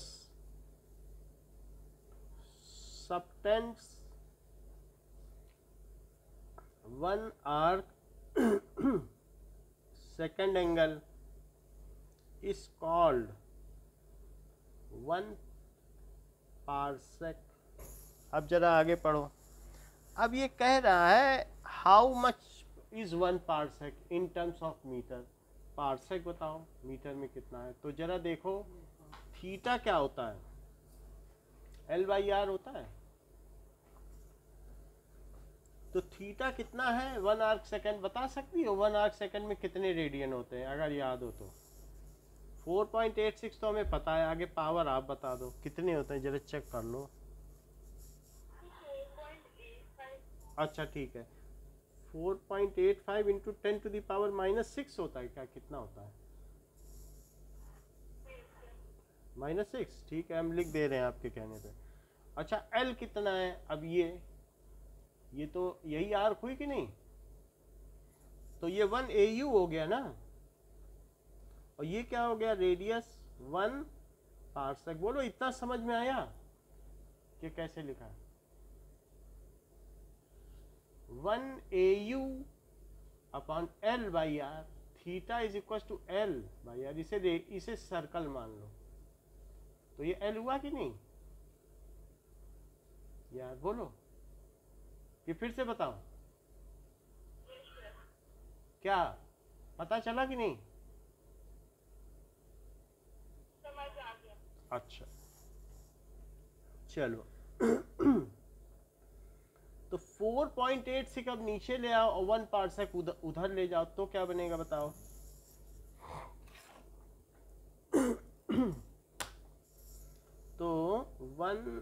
subtends 1 arc second angle is called 1 parsec. अब जरा आगे पढ़ो। अब ये कह रहा है how much is 1 parsec in terms of metre. Parsec बताओ मीटर में कितना है। तो जरा देखो, थीटा क्या होता है? L/R होता है। तो थीटा कितना है? 1 आर्क सेकंड। बता सकती हो 1 आर्क सेकंड में कितने रेडियन होते हैं? अगर याद हो तो 4.86 तो हमें पता है, आगे पावर आप बता दो कितने होते हैं, जरा चेक कर लो। 4.85। अच्छा ठीक है, 4.85 इंटू 10⁻⁻6 होता है क्या? कितना होता है? -6। ठीक है, हम लिख दे रहे हैं आपके कहने पे। अच्छा, L कितना है? अब ये तो यही आर्क हुई कि नहीं? तो ये 1 AU हो गया ना, और ये क्या हो गया? Radius 1 parsec. बोलो, इतना समझ में आया कि कैसे लिखा? 1 AU upon L/R, theta is equal to L/R। इसे सर्कल मान लो, तो ये L हुआ कि नहीं यार? बोलो, कि फिर से बताओ, क्या पता चला कि नहीं? समझ आ गया। अच्छा चलो। तो 4.86 अब नीचे ले आओ और 1 पार्सेक उधर ले जाओ, तो क्या बनेगा बताओ? तो 1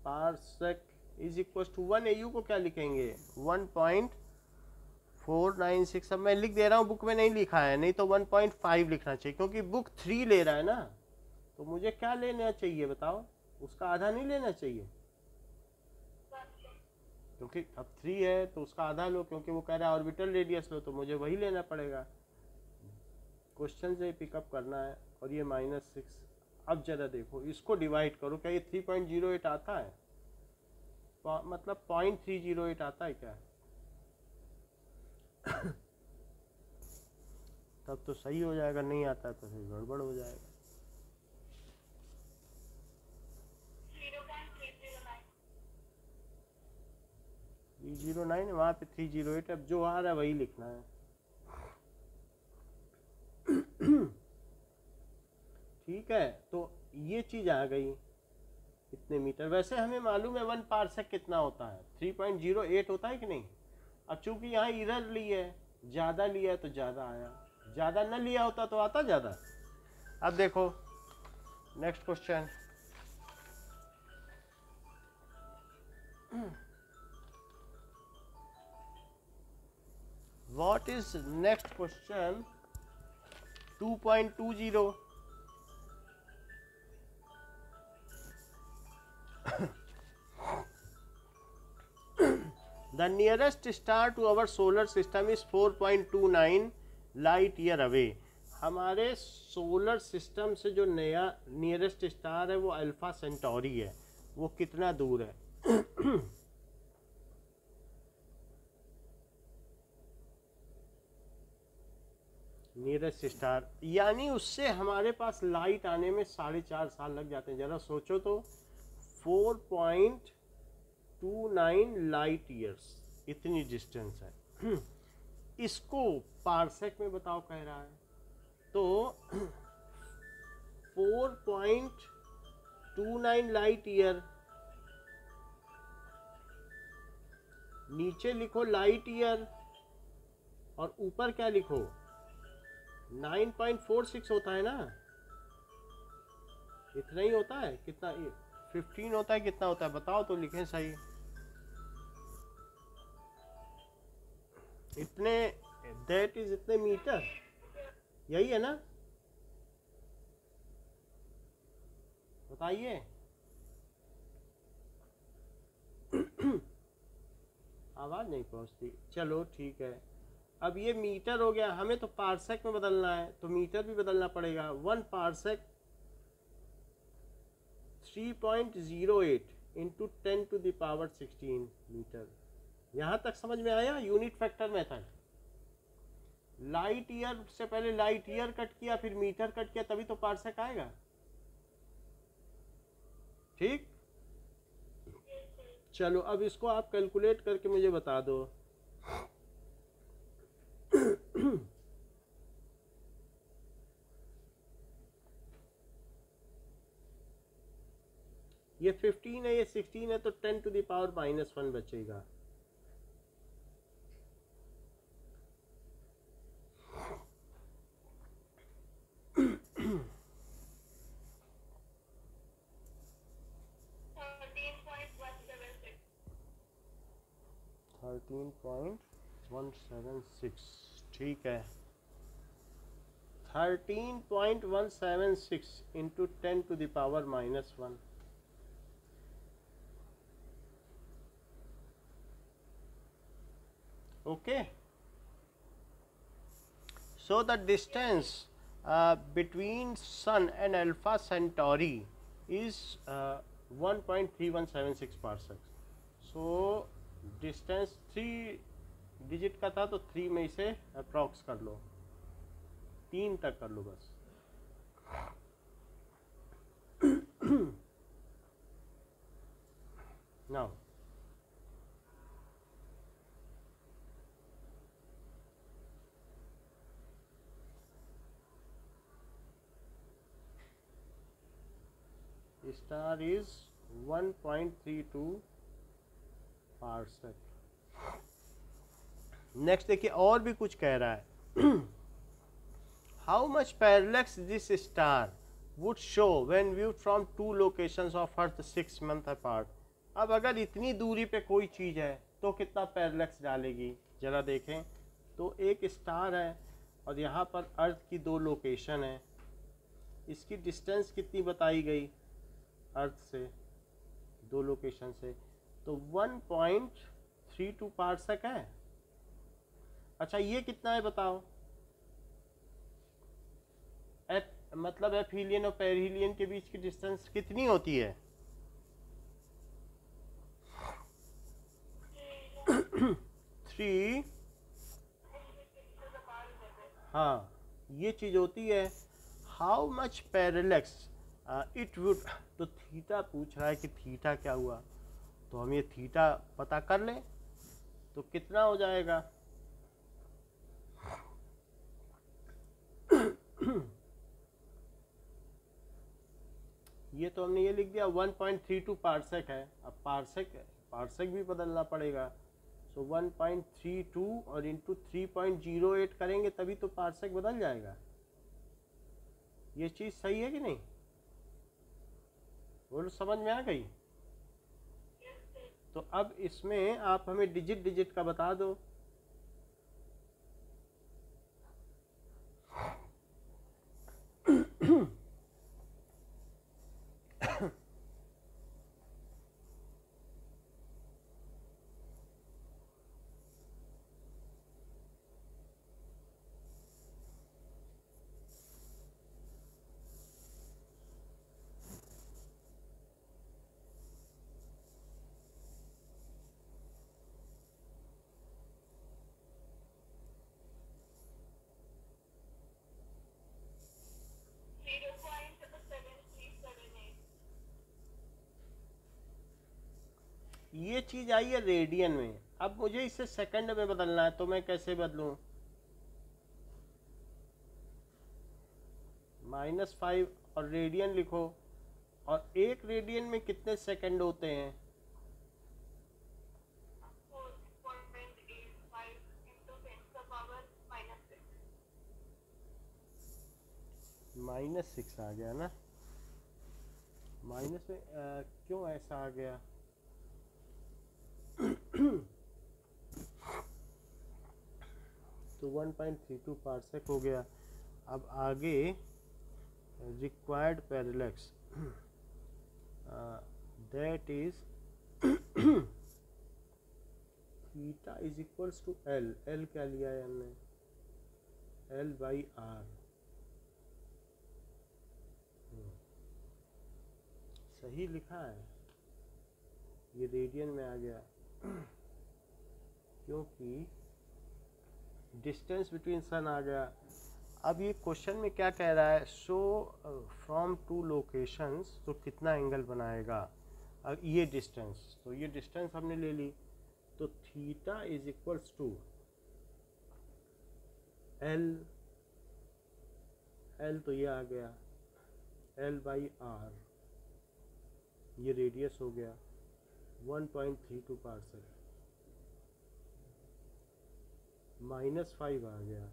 parsec is equal to 1 AU को क्या लिखेंगे? 1.496। अब मैं लिख दे रहा हूँ, बुक में नहीं लिखा है, नहीं तो 1.5 लिखना चाहिए, क्योंकि बुक 3 ले रहा है ना। तो मुझे क्या लेना चाहिए बताओ? उसका आधा नहीं लेना चाहिए, क्योंकि अब 3 है तो उसका आधा लो, क्योंकि वो कह रहा है ऑर्बिटल रेडियस लो, तो मुझे वही लेना पड़ेगा। क्वेश्चन से पिकअप करना है। और ये -6। अब जरा देखो, इसको डिवाइड करो, क्या ये 3.08 आता है? मतलब 0.308 आता है क्या? तब तो सही हो जाएगा, नहीं आता तो फिर गड़बड़ हो जाएगा। 309 है, वहाँ पे 308। अब जो आ रहा है वही लिखना है। ठीक है, तो ये चीज़ आ गई कितने मीटर। वैसे हमें मालूम है 1 पार्सेक कितना होता है, 3.08 होता है कि नहीं। अब चूंकि यहाँ इरर ली है, ज़्यादा लिया है तो ज़्यादा आया, ज़्यादा न लिया होता तो आता ज़्यादा। अब देखो next question, what is next question 2.20। The nearest star to our solar system is 4.29 light year away. हमारे सोलर सिस्टम से जो नया नियरेस्ट स्टार है वो अल्फा सेंटोरी है, वो कितना दूर है? नियरेस्ट स्टार, यानी उससे हमारे पास लाइट आने में 4.5 साल लग जाते हैं। ज़रा सोचो तो 4.29 लाइट ईयर्स, इतनी डिस्टेंस है। इसको पार्सेक में बताओ कह रहा है, तो 4.29 लाइट ईयर, नीचे लिखो लाइट ईयर और ऊपर क्या लिखो 9.46 होता है ना, इतना ही होता है। कितना 15 होता है, कितना होता है बताओ तो लिखें सही। इतने, दैट इज इतने मीटर, यही है ना, बताइए। आवाज नहीं पहुंचती, चलो ठीक है। अब ये मीटर हो गया, हमें तो पार्सेक में बदलना है, तो मीटर भी बदलना पड़ेगा। 1 पार्सेक 3.08 इंटू 10⁻16 मीटर। यहाँ तक समझ में आया? Unit factor method. Light year से पहले लाइट ईयर कट किया, फिर मीटर कट किया, तभी तो पार्सेक आएगा। ठीक, चलो अब इसको आप कैलकुलेट करके मुझे बता दो। ये 15 है, ये 16 है, तो 10⁻⁻1 बचेगा। $13.176, ठीक है। 13.176 into 10⁻⁻1। Okay, so the distance between Sun and Alpha Centauri is 1.3176 parsecs. So distance 3 digit का था, तो 3 में इसे अप्रॉक्स कर लो, 3 तक कर लो बस। Now star is 1.32 parsec. Next देखिए, और भी कुछ कह रहा है। How much parallax this star would show when viewed from 2 locations of earth 6 month apart. अब अगर इतनी दूरी पे कोई चीज़ है तो कितना पैरेलैक्स डालेगी, जरा देखें। तो एक स्टार है और यहाँ पर अर्थ की 2 लोकेशन है, इसकी डिस्टेंस कितनी बताई गई अर्थ से 2 लोकेशन से, तो 1.32 पार्सेक है। अच्छा ये कितना है बताओ? मतलब एफिलियन और पेरिहिलियन के बीच की डिस्टेंस कितनी होती है? 3, हाँ ये चीज़ होती है। How much parallax it would, तो थीटा पूछ रहा है कि थीटा क्या हुआ, तो हम ये थीटा पता कर लें तो कितना हो जाएगा। ये तो हमने ये लिख दिया 1.32 पार्सेक है। अब पार्सेक भी बदलना पड़ेगा। सो 1.32 और इंटू 3.08 करेंगे तभी तो पार्सेक बदल जाएगा। ये चीज़ सही है कि नहीं? बोलो, समझ में आ गई? तो अब इसमें आप हमें डिजिट डिजिट का बता दो। ये चीज आई है रेडियन में। अब मुझे इसे सेकंड में बदलना है, तो मैं कैसे बदलूं? -5 और रेडियन लिखो। और एक रेडियन में कितने सेकंड होते हैं? -6 आ गया ना। माइनस में क्यों ऐसा आ गया? तो 1.32 पार्सेक हो गया। अब आगे required parallax, that is theta is equals to L. L क्या लिया है हमने? L/R। सही लिखा है, ये रेडियन में आ गया क्योंकि डिस्टेंस बिटवीन सन आ गया। अब ये क्वेश्चन में क्या कह रहा है? शो फ्रॉम 2 लोकेशंस, तो कितना एंगल बनाएगा? अब ये डिस्टेंस, तो ये डिस्टेंस हमने ले ली, तो theta is equals to L तो ये आ गया, L/R, ये रेडियस हो गया 1.32 पार्सेक, -5 आ गया।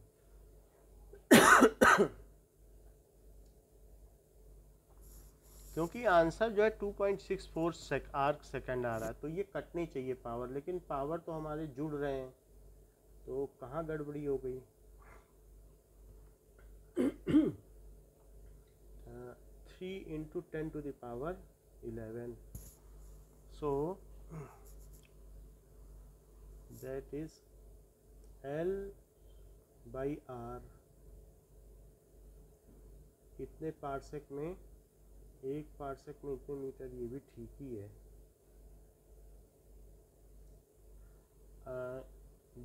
क्योंकि आंसर जो है 2.64 आर्क सेकंड आ रहा है, तो ये कटनी चाहिए पावर, लेकिन पावर तो हमारे जुड़ रहे हैं, तो कहाँ गड़बड़ी हो गई? 3 × 10⁻11, so that is L/R। कितने पार्सेक में? 1 पार्सेक में इतने मीटर, ये भी ठीक ही है।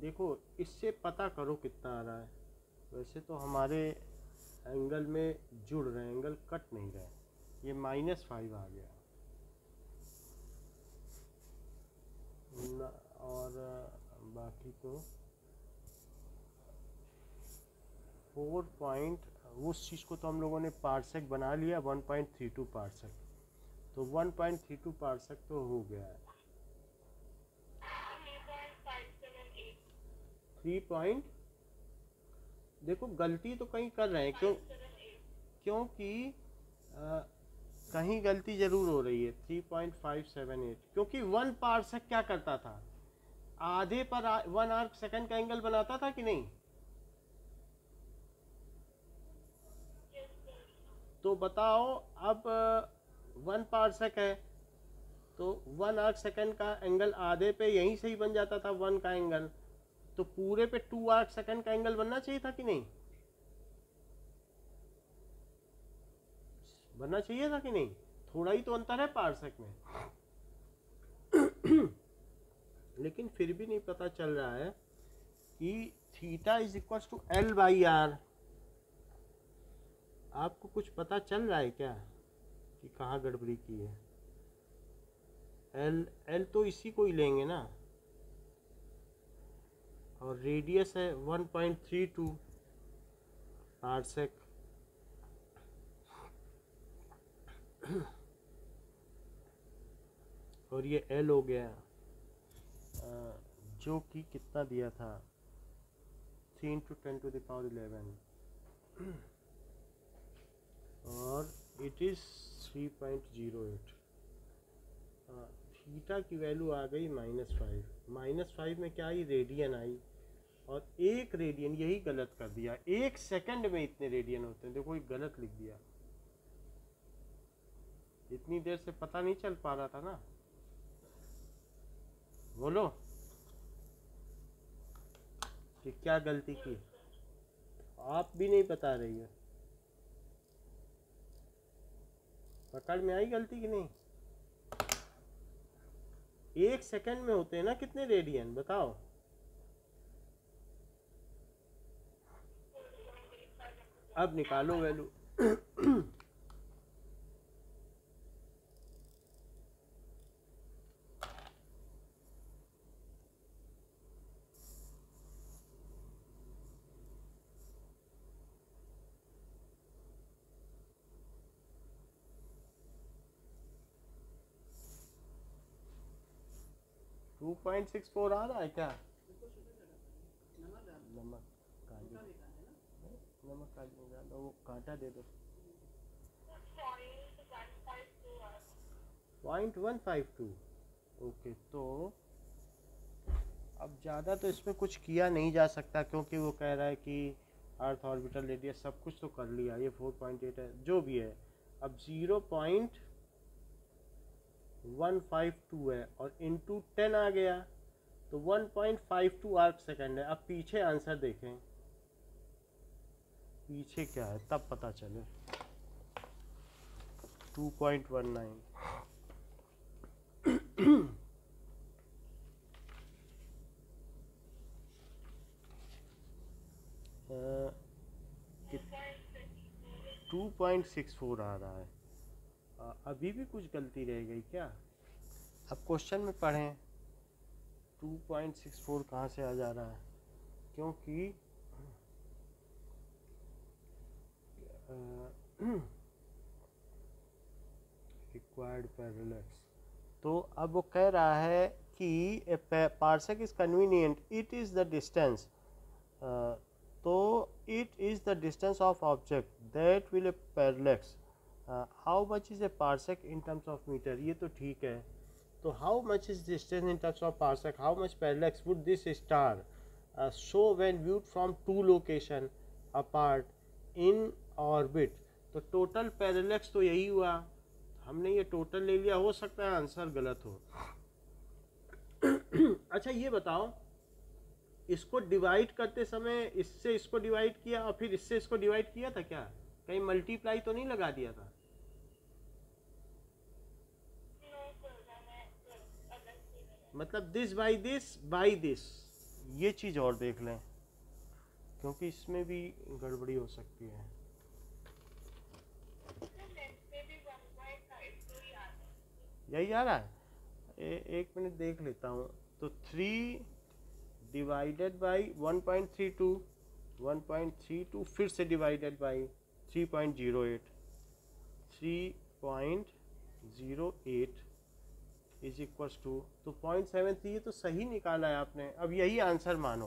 देखो, इससे पता करो कितना आ रहा है। वैसे तो हमारे एंगल में जुड़ रहे हैं, एंगल कट नहीं रहे। ये -5 आ गया और बाकी तो 4 पॉइंट, उस चीज़ को तो हम लोगों ने पार्सेक बना लिया, 1.32 पार्सेक, तो 1.32 पार्सेक तो हो गया है। 3 पॉइंट, देखो गलती तो कहीं कर रहे हैं, क्योंकि कहीं गलती जरूर हो रही है। 3.578, क्योंकि 1 पार्सेक क्या करता था? आधे पर 1 आर्क सेकंड का एंगल बनाता था कि नहीं? तो बताओ, अब 1 पार्सेक है तो 1 आर्क सेकंड का एंगल आधे पे यहीं से ही बन जाता था 1 का एंगल, तो पूरे पे 2 आर्क सेकंड का एंगल बनना चाहिए था कि नहीं? बनना चाहिए था कि नहीं? थोड़ा ही तो अंतर है पार्सेक में। लेकिन फिर भी नहीं पता चल रहा है कि theta is equal to L/R। आपको कुछ पता चल रहा है क्या कि कहाँ गड़बड़ी की है? L तो इसी को ही लेंगे ना, और रेडियस है 1.32 पार्सेक। और ये एल हो गया, जो कि कितना दिया था 3 × 10⁻11 और इट इज़ 3.08। थीटा की वैल्यू आ गई -5। -5 में क्या आई, रेडियन आई, और 1 रेडियन, यही गलत कर दिया, 1 सेकंड में इतने रेडियन होते हैं, देखो ये गलत लिख दिया। इतनी देर से पता नहीं चल पा रहा था ना, बोलो कि क्या गलती की, आप भी नहीं बता रही है। पकड़ में आई गलती की नहीं? 1 सेकंड में होते हैं ना कितने रेडियन, बताओ। अब निकालो वैल्यू। 2.64 आ रहा है क्या? नमक वो कांटा दे दो। 0.152। ओके, तो अब ज़्यादा तो इसमें कुछ किया नहीं जा सकता, क्योंकि वो कह रहा है कि अर्थ ऑर्बिटल रेडियस सब कुछ तो कर लिया, ये 4.8 है जो भी है। अब 0.152 है और इंटू 10 आ गया, तो 1.52 आर्क सेकेंड है। अब पीछे आंसर देखें, पीछे क्या है तब पता चले। 2.19। uh, 2.64 आ रहा है। अभी भी कुछ गलती रह गई क्या? अब क्वेश्चन में पढ़ें 2.64 कहाँ से आ जा रहा है, क्योंकि रिक्वायर्ड पैरेलक्स। तो अब वो कह रहा है कि parsec is convenient, it is the distance, तो it is the distance of object that will a parallax. How much is a parsec in terms of metre, ये तो ठीक है। तो how much is distance in terms of parsec, how much parallax would this star show when viewed from 2 location apart in orbit. तो total parallax तो यही हुआ, हमने ये टोटल ले लिया, हो सकता है आंसर गलत हो। अच्छा ये बताओ, इसको डिवाइड करते समय इससे इसको डिवाइड किया और फिर इससे इसको डिवाइड किया था क्या? कहीं मल्टीप्लाई तो नहीं लगा दिया था? मतलब दिस बाई दिस, ये चीज़ और देख लें, क्योंकि इसमें भी गड़बड़ी हो सकती है। यही आ रहा है, एक मिनट देख लेता हूँ। तो 3 डिवाइडेड बाई 1.32, 1.32 फिर से divided by 3.08, 3.08 is equals to, तो 0.73, ये तो सही निकाला है आपने। अब यही आंसर मानो,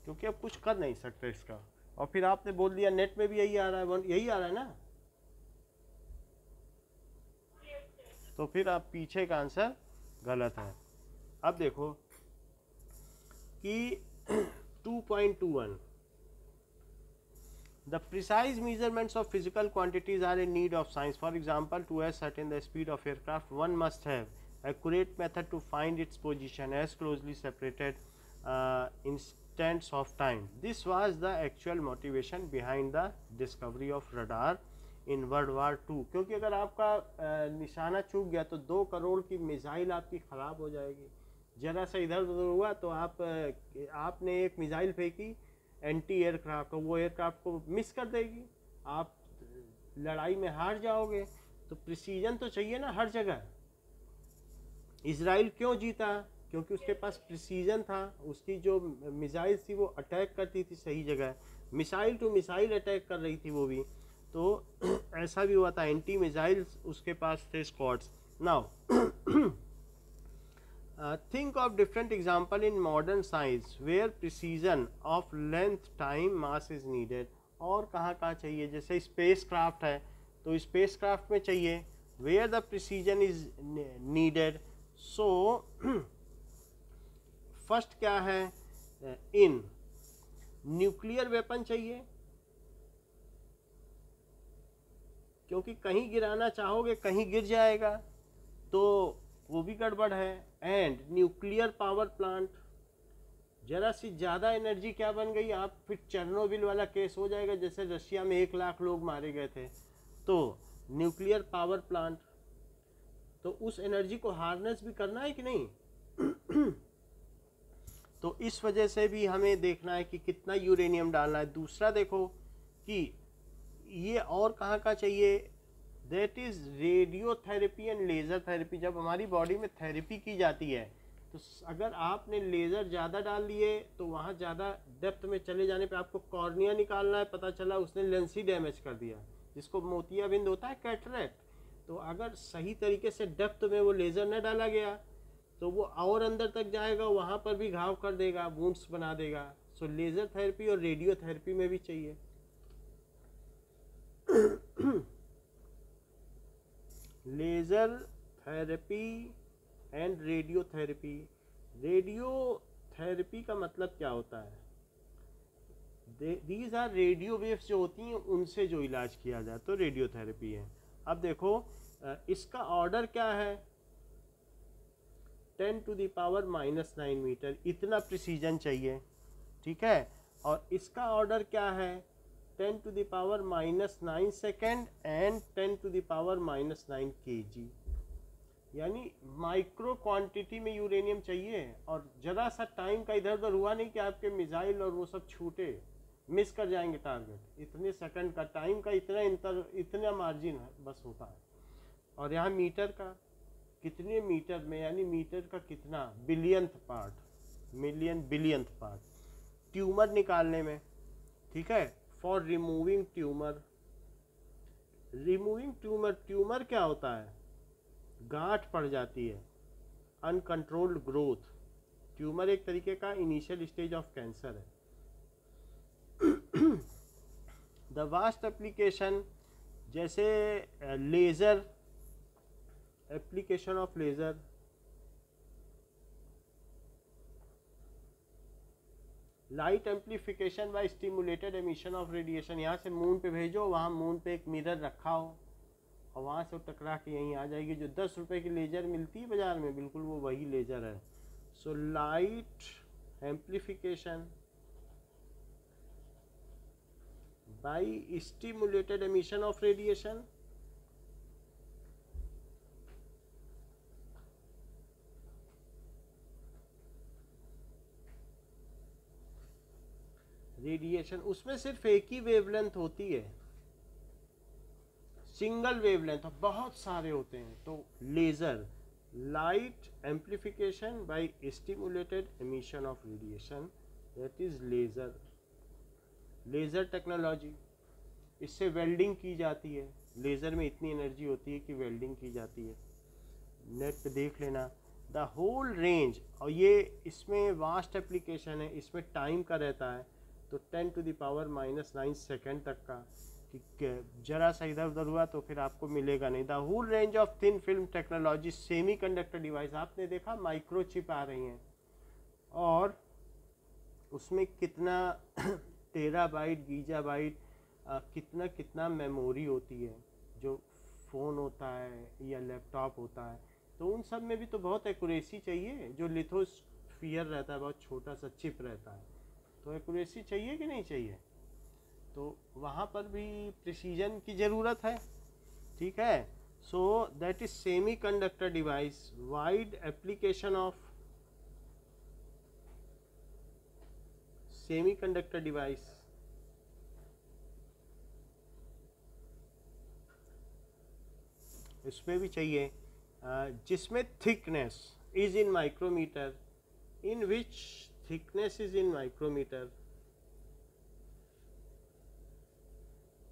क्योंकि अब कुछ कर नहीं सकते इसका। और फिर आपने बोल दिया नेट में भी यही आ रहा है, यही आ रहा है ना, तो फिर आप पीछे का आंसर गलत है। अब देखो कि 2.21, the precise measurements of physical quantities are in need of science. For example, to ascertain the speed of aircraft, one must have accurate method to find its position as closely separated instants of time. This was the actual motivation behind the discovery of radar in World War II. क्योंकि अगर आपका निशाना चूक गया तो 2 करोड़ की missile आपकी ख़राब हो जाएगी। ज़रा सा इधर उधर हुआ तो आपने एक मिसाइल फेंकी एंटी एयरक्राफ्ट, वो एयरक्राफ्ट को मिस कर देगी, आप लड़ाई में हार जाओगे। तो प्रिसीजन तो चाहिए ना हर जगह। इजराइल क्यों जीता? क्योंकि उसके पास प्रिसीजन था, उसकी जो मिसाइल थी वो अटैक करती थी सही जगह, मिसाइल टू मिसाइल अटैक कर रही थी वो भी। तो ऐसा भी हुआ था, एंटी मिसाइल्स उसके पास थे squads. Now think of different example in modern science where precision of length time mass is needed. और कहाँ कहाँ चाहिए, जैसे स्पेस क्राफ्ट है तो स्पेस क्राफ्ट में चाहिए where the precision is needed. So first क्या है, इन न्यूक्लियर वेपन चाहिए, क्योंकि कहीं गिराना चाहोगे कहीं गिर जाएगा तो वो भी गड़बड़ है। एंड न्यूक्लियर पावर प्लांट, जरा सी ज़्यादा एनर्जी क्या बन गई, आप फिर चेरनोबिल वाला केस हो जाएगा, जैसे रशिया में 1 लाख लोग मारे गए थे। तो न्यूक्लियर पावर प्लांट, तो उस एनर्जी को हार्नेस भी करना है कि नहीं तो इस वजह से भी हमें देखना है कि कितना यूरेनियम डालना है। दूसरा देखो कि ये और कहाँ का चाहिए, that is radiotherapy and laser therapy. जब हमारी बॉडी में थेरेपी की जाती है तो अगर आपने लेज़र ज़्यादा डाल दिए तो वहाँ ज़्यादा डेप्थ में चले जाने पे आपको कॉर्निया निकालना है, पता चला उसने लेंस ही डैमेज कर दिया, जिसको मोतियाबिंद होता है, कैटरेक्ट। तो अगर सही तरीके से डेप्थ में वो लेज़र न डाला गया तो वो और अंदर तक जाएगा, वहाँ पर भी घाव कर देगा, वुंड्स बना देगा। सो लेज़र थेरेपी और रेडियोथेरेपी में भी चाहिए laser therapy and radiotherapy. Radiotherapy का मतलब क्या होता है, दीज आर रेडियो वेव्स जो होती हैं उनसे जो इलाज किया जाए तो रेडियोथेरेपी है। अब देखो इसका ऑर्डर क्या है, 10⁻⁻⁹ मीटर, इतना प्रिसीजन चाहिए, ठीक है। और इसका ऑर्डर क्या है, 10⁻⁹ सेकेंड एंड 10⁻⁹ kg, यानी माइक्रो क्वांटिटी में यूरेनियम चाहिए। और ज़रा सा टाइम का इधर उधर हुआ नहीं कि आपके मिसाइल और वो सब छूटे, मिस कर जाएंगे टारगेट, इतने सेकंड का टाइम का इतना मार्जिन है बस होता है। और यहाँ मीटर का कितने मीटर में, यानी मीटर का कितना billionth part, million billionth part, tumour निकालने में, ठीक है। For removing tumour, removing tumour, tumour क्या होता है, गांठ पड़ जाती है, अनकंट्रोल्ड ग्रोथ। ट्यूमर एक तरीके का इनिशियल स्टेज ऑफ कैंसर है। द वास्ट एप्लीकेशन, जैसे laser, application of laser, light amplification by stimulated emission of radiation. यहाँ से मून पे भेजो, वहाँ मून पे एक मिरर रखा हो और वहाँ से टकरा के यहीं आ जाएगी। जो 10 रुपए की लेज़र मिलती है बाज़ार में, बिल्कुल वो वही लेज़र है। So light amplification by stimulated emission of radiation, radiation उसमें सिर्फ एक ही वेवलेंथ होती है, सिंगल वेवलेंथ, बहुत सारे होते हैं। तो laser, light amplification by stimulated emission of radiation, that is laser. Laser technology, इससे वेल्डिंग की जाती है, लेज़र में इतनी एनर्जी होती है कि वेल्डिंग की जाती है। नेट पे देख लेना द होल रेंज। और ये इसमें वास्ट एप्लीकेशन है, इसमें टाइम का रहता है, तो 10⁻⁹ सेकेंड तक का, कि जरा सा इधर उधर हुआ तो फिर आपको मिलेगा नहीं। The whole range of thin film technology, semiconductor device, आपने देखा माइक्रोचिप आ रही हैं और उसमें कितना टेराबाइट गीगाबाइट कितना कितना मेमोरी होती है, जो फ़ोन होता है या लैपटॉप होता है, तो उन सब में भी तो बहुत एक्यूरेसी चाहिए। जो लिथोस्फीयर रहता है, बहुत छोटा सा चिप रहता है, तो एक्यूरेसी चाहिए कि नहीं चाहिए, तो वहाँ पर भी प्रिसीजन की ज़रूरत है, ठीक है। So that is semiconductor device, wide application of semiconductor device. इसमें भी चाहिए जिसमें thickness is in micrometre, in which thickness is in micrometre,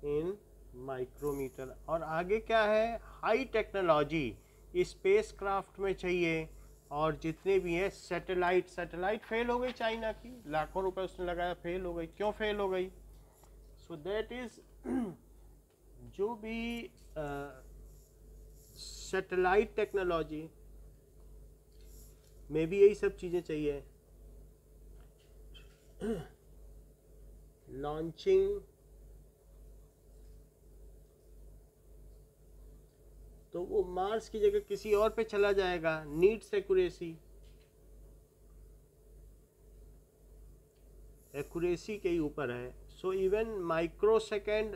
in micrometre. और आगे क्या है, हाई टेक्नोलॉजी, स्पेस क्राफ्ट में चाहिए, और जितने भी हैं सैटेलाइट फेल हो गई चाइना की, लाखों रुपए उसने लगाया, फेल हो गई। क्यों फेल हो गई? सो दैट इज जो भी सैटेलाइट टेक्नोलॉजी में भी यही सब चीज़ें चाहिए, लॉन्चिंग, तो वो मार्स की जगह किसी और पे चला जाएगा, नीड्स एक्यूरेसी के ही ऊपर है। So even micro second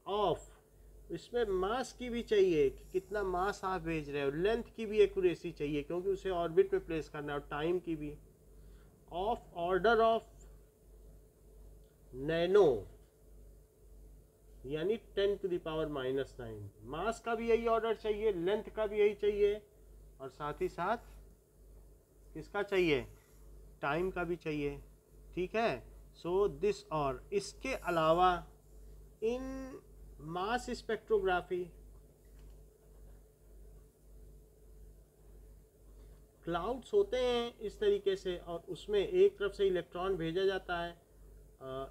of, इसमें मास की भी चाहिए कि कितना मास आप भेज रहे हो, लेंथ की भी एक्यूरेसी चाहिए क्योंकि उसे ऑर्बिट में प्लेस करना है, और टाइम की भी, ऑफ ऑर्डर ऑफ नैनो यानी 10⁻⁹। मास का भी यही ऑर्डर चाहिए, लेंथ का भी यही चाहिए, और साथ ही साथ किसका चाहिए, टाइम का भी चाहिए। ठीक है। सो दिस, और इसके अलावा इन मास स्पेक्ट्रोग्राफी क्लाउड्स होते हैं इस तरीके से, और उसमें एक तरफ से इलेक्ट्रॉन भेजा जाता है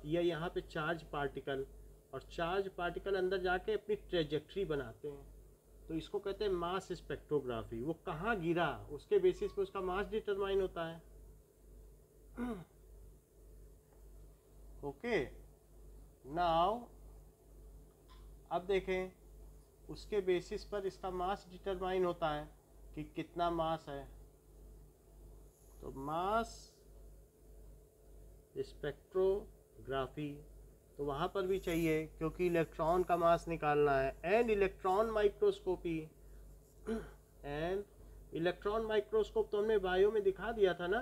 या यहाँ पे चार्ज पार्टिकल, और चार्ज पार्टिकल अंदर जाके अपनी ट्रेजेक्ट्री बनाते हैं, तो इसको कहते हैं मास स्पेक्ट्रोग्राफी। वो कहाँ गिरा उसके बेसिस पे उसका मास डिटरमाइन होता है। ओके, नाउ अब देखें, उसके बेसिस पर इसका मास डिटरमाइन होता है कि कितना मास है। तो मास स्पेक्ट्रोग्राफी तो वहाँ पर भी चाहिए क्योंकि इलेक्ट्रॉन का मास निकालना है। And electron microscopy, and electron microscope तो हमने बायो में दिखा दिया था ना।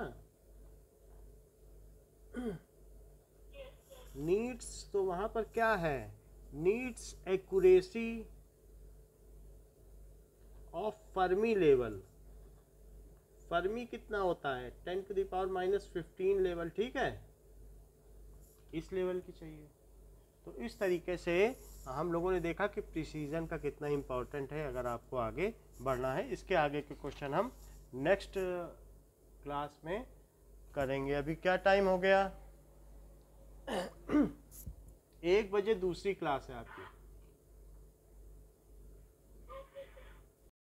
नीड्स, तो वहाँ पर क्या है, needs accuracy of Fermi level. Fermi कितना होता है, 10⁻⁻15 लेवल, ठीक है, इस लेवल की चाहिए। तो इस तरीके से हम लोगों ने देखा कि प्रिसीजन का कितना इम्पोर्टेंट है अगर आपको आगे बढ़ना है। इसके आगे के क्वेश्चन हम नेक्स्ट क्लास में करेंगे। अभी क्या टाइम हो गया? 1 बजे दूसरी क्लास है आपकी।